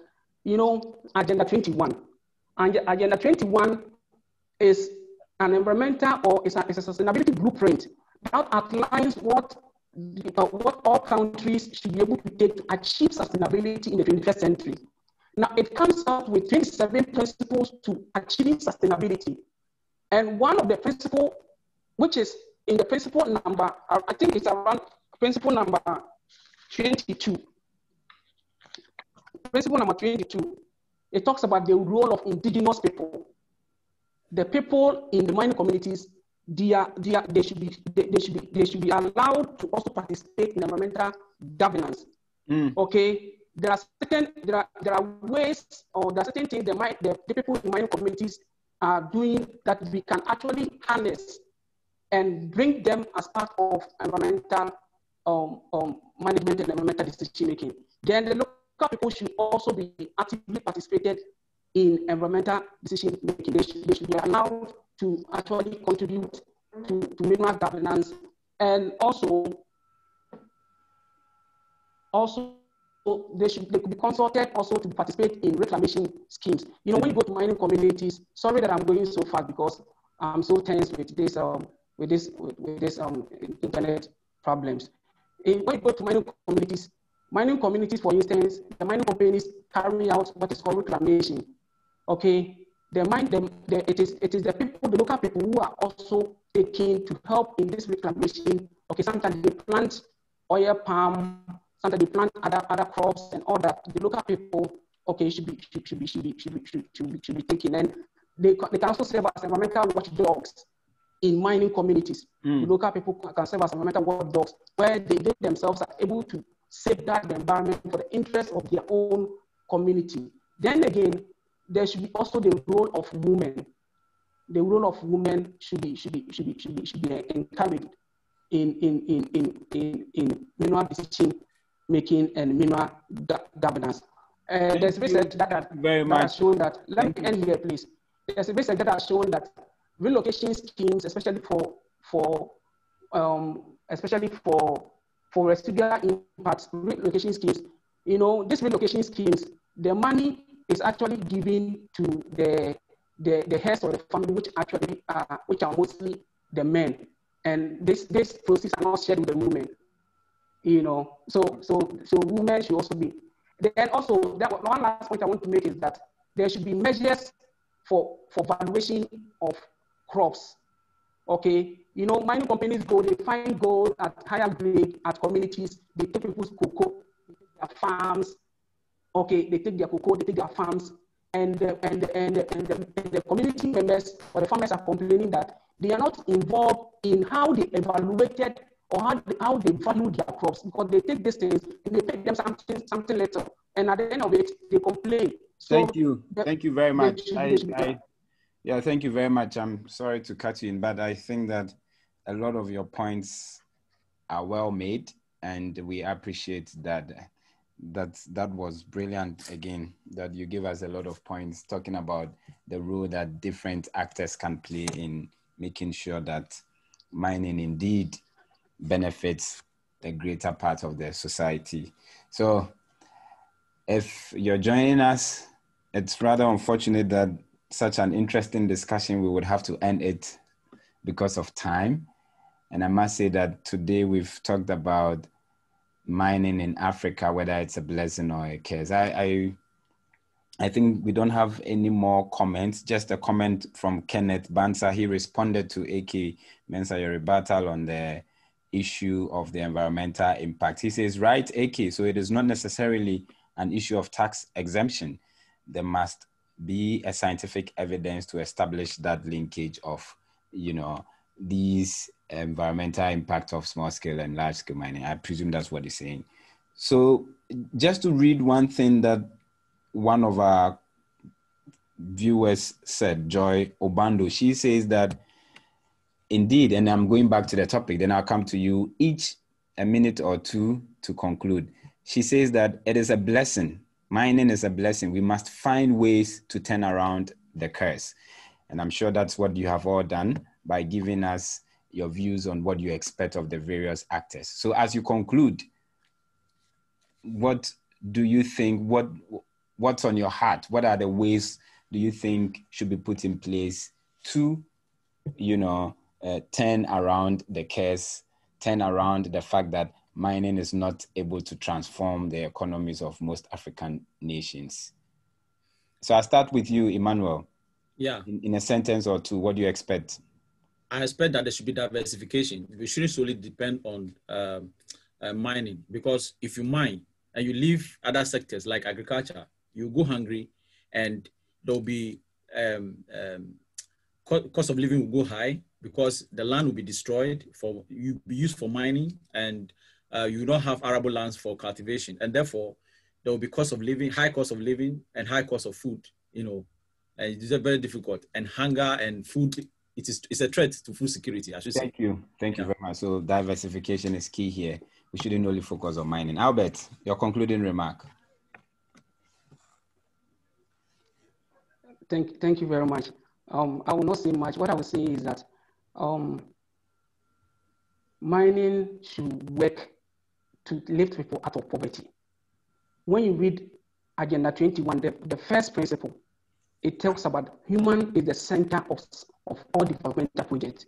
Agenda 21. And Agenda 21 is an environmental or it's a sustainability blueprint that outlines what all countries should be able to take to achieve sustainability in the 21st century. Now, it comes out with 27 principles to achieving sustainability. And one of the principles, which is in the principle number, I think it's around principle number 22. Principle number 22, it talks about the role of indigenous people. The people in the mining communities, they should be allowed to also participate in environmental governance. Okay, there are ways, or there are certain things the people in mining communities are doing that we can actually harness and bring them as part of environmental management and environmental decision making. Then the local people should also be actively participated in environmental decision making. They should be allowed to actually contribute to mineral governance, and also they could be consulted also to participate in reclamation schemes. When you go to mining communities, sorry that I'm going so fast because I'm so tense with this internet problems. When you go to mining communities, for instance, the mining companies carry out what is called reclamation. Okay, it is the people, the local people, who are also taking to help in this reclamation. Okay, sometimes they plant oil palm, sometimes they plant other crops and all that. The local people, okay, should be taking, and they can also serve as environmental watchdogs in mining communities. The local people can serve as environmental watchdogs, where they themselves are able to safeguard the environment for the interest of their own community. Then again, there should be also the role of women. The role of women should be encouraged in mineral decision making and mineral governance. There's research that has shown that. Let me end here, please. There's research that has shown that relocation schemes, especially for residual impacts, relocation schemes. You know, these relocation schemes, the money is actually given to the heads of the family, which are mostly the men, and this proceeds are not shared with the women. You know, so women should also be. Then also, that one last point I want to make is that there should be measures for valuation of crops. Okay, you know, mining companies they find gold at higher grade at communities. They take people's cocoa, they take their farms. Okay, they take their cocoa, they take their farms, and the community members or the farmers are complaining that they are not involved in how they evaluated or how they value their crops, because they take these things and they pay them something later, and at the end of it, they complain. So thank you very much. Yeah, thank you very much. I'm sorry to cut you in, but I think that a lot of your points are well made, and we appreciate that. That was brilliant again, that you give us a lot of points talking about the role that different actors can play in making sure that mining indeed benefits the greater part of the society. So if you're joining us, it's rather unfortunate that such an interesting discussion, we would have to end it because of time. And I must say that today we've talked about mining in Africa, whether it's a blessing or a curse. I think we don't have any more comments, just a comment from Kenneth Bansa. He responded to AK Mensah rebuttal on the issue of the environmental impact. He says, right, AK, so it is not necessarily an issue of tax exemption. There must be a scientific evidence to establish that linkage of, you know, these environmental impact of small scale and large scale mining. I presume that's what he's saying. So just to read one thing that one of our viewers said, Joy Obando, she says that indeed, and I'm going back to the topic, then I'll come to you each a minute or two to conclude. She says that it is a blessing. Mining is a blessing. We must find ways to turn around the curse. And I'm sure that's what you have all done by giving us your views on what you expect of the various actors. So as you conclude, what do you think, what's on your heart? What are the ways do you think should be put in place to, you know, turn around the curse, turn around the fact that mining is not able to transform the economies of most African nations? So I'll start with you, Emmanuel. Yeah. In a sentence or two, what do you expect? I expect that there should be diversification. We shouldn't solely depend on mining, because if you mine and you leave other sectors like agriculture, you go hungry, and there'll be cost of living will go high because the land will be destroyed for you be used for mining, and you don't have arable lands for cultivation, and therefore there will be cost of living, high cost of living, and high cost of food. You know, and it is very difficult, and hunger and food. It's a threat to food security, I should say. Thank you very much. So diversification is key here. We shouldn't only focus on mining. Albert, your concluding remark. Thank you very much. I will not say much. What I will say is that mining should work to lift people out of poverty. When you read Agenda 21, the first principle, it talks about human is the center of all developmental projects.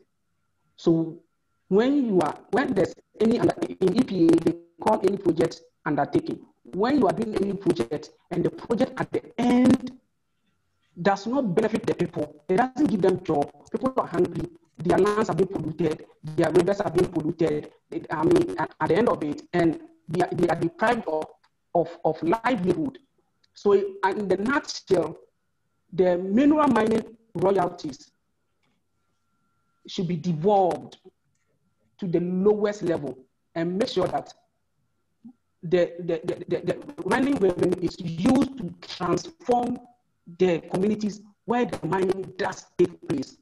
So when there's any, in EPA, they call any project undertaking. When you are doing any project and the project at the end does not benefit the people, it doesn't give them job, people are hungry, their lands are being polluted, their rivers are being polluted, at the end of it, and they are deprived of livelihood. So in the nutshell, the mineral mining royalties should be devolved to the lowest level and make sure that the mining revenue is used to transform the communities where the mining does take place.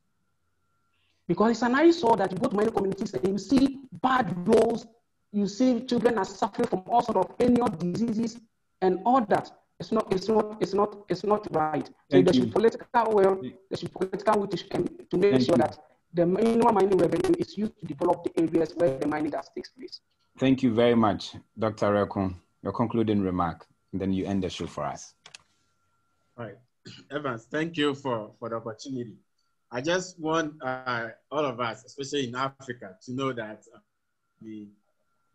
Because it's an eyesore that you go to mining communities and you see bad roads, you see children are suffering from all sorts of annual diseases and all that. It's not right. So there should be political will, there should be political will to make sure that the minimum mining revenue is used to develop the areas where the mining does takes place. Thank you very much, Dr. Rekun. Your concluding remark, and then you end the show for us. All right, Evans, thank you for the opportunity. I just want all of us, especially in Africa, to know that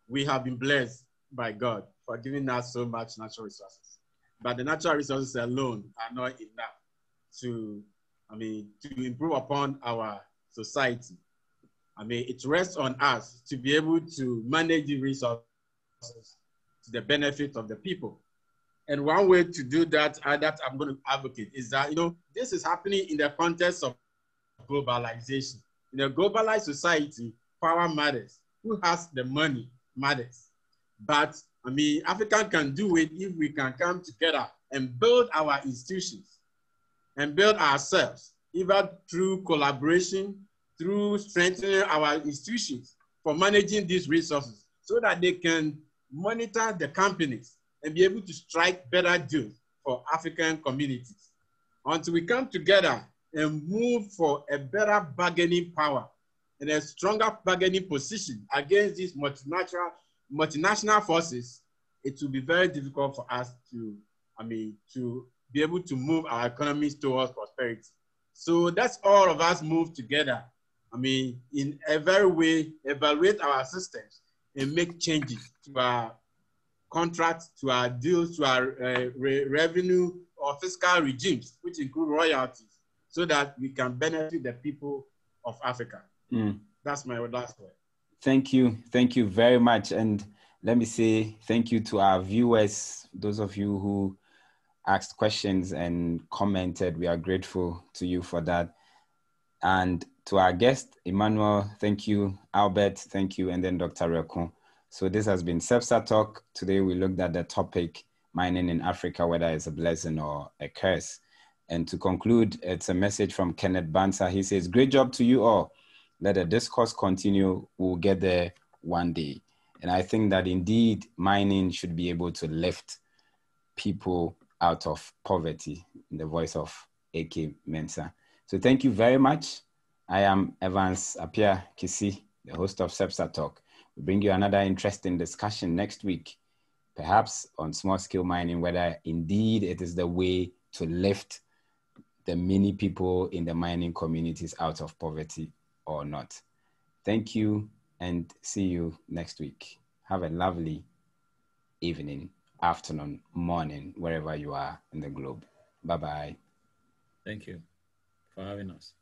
we have been blessed by God for giving us so much natural resources. But the natural resources alone are not enough to improve upon our society. It rests on us to be able to manage the resources to the benefit of the people. And one way to do that, that I'm going to advocate, is that, this is happening in the context of globalization. In a globalized society, power matters. Who has the money matters. But Africa can do it if we can come together and build our institutions and build ourselves, either through collaboration, through strengthening our institutions for managing these resources so that they can monitor the companies and be able to strike better deals for African communities. Until we come together and move for a better bargaining power and a stronger bargaining position against these multinational forces, it will be very difficult for us to be able to move our economies towards prosperity. So that's all of us move together. In a very way, evaluate our systems and make changes to our contracts, to our deals, to our revenue or fiscal regimes, which include royalties, so that we can benefit the people of Africa. That's my last word. Thank you. Thank you very much. And let me say thank you to our viewers, those of you who asked questions and commented. We are grateful to you for that. And to our guest, Emmanuel, thank you. Albert, thank you. And then Dr. Rekun. So this has been CEBSAR Talk. Today we looked at the topic, mining in Africa, whether it's a blessing or a curse. And to conclude, it's a message from Kenneth Bansa. He says, great job to you all. Let the discourse continue. We'll get there one day. And I think that indeed mining should be able to lift people out of poverty, in the voice of A.K. Mensah. So thank you very much. I am Evans Apia Kisi, the host of CEBSAR Talk. We'll bring you another interesting discussion next week, perhaps on small-scale mining, whether indeed it is the way to lift the many people in the mining communities out of poverty or not. Thank you and see you next week. Have a lovely evening, afternoon, morning, wherever you are in the globe. Bye-bye. Thank you for having us.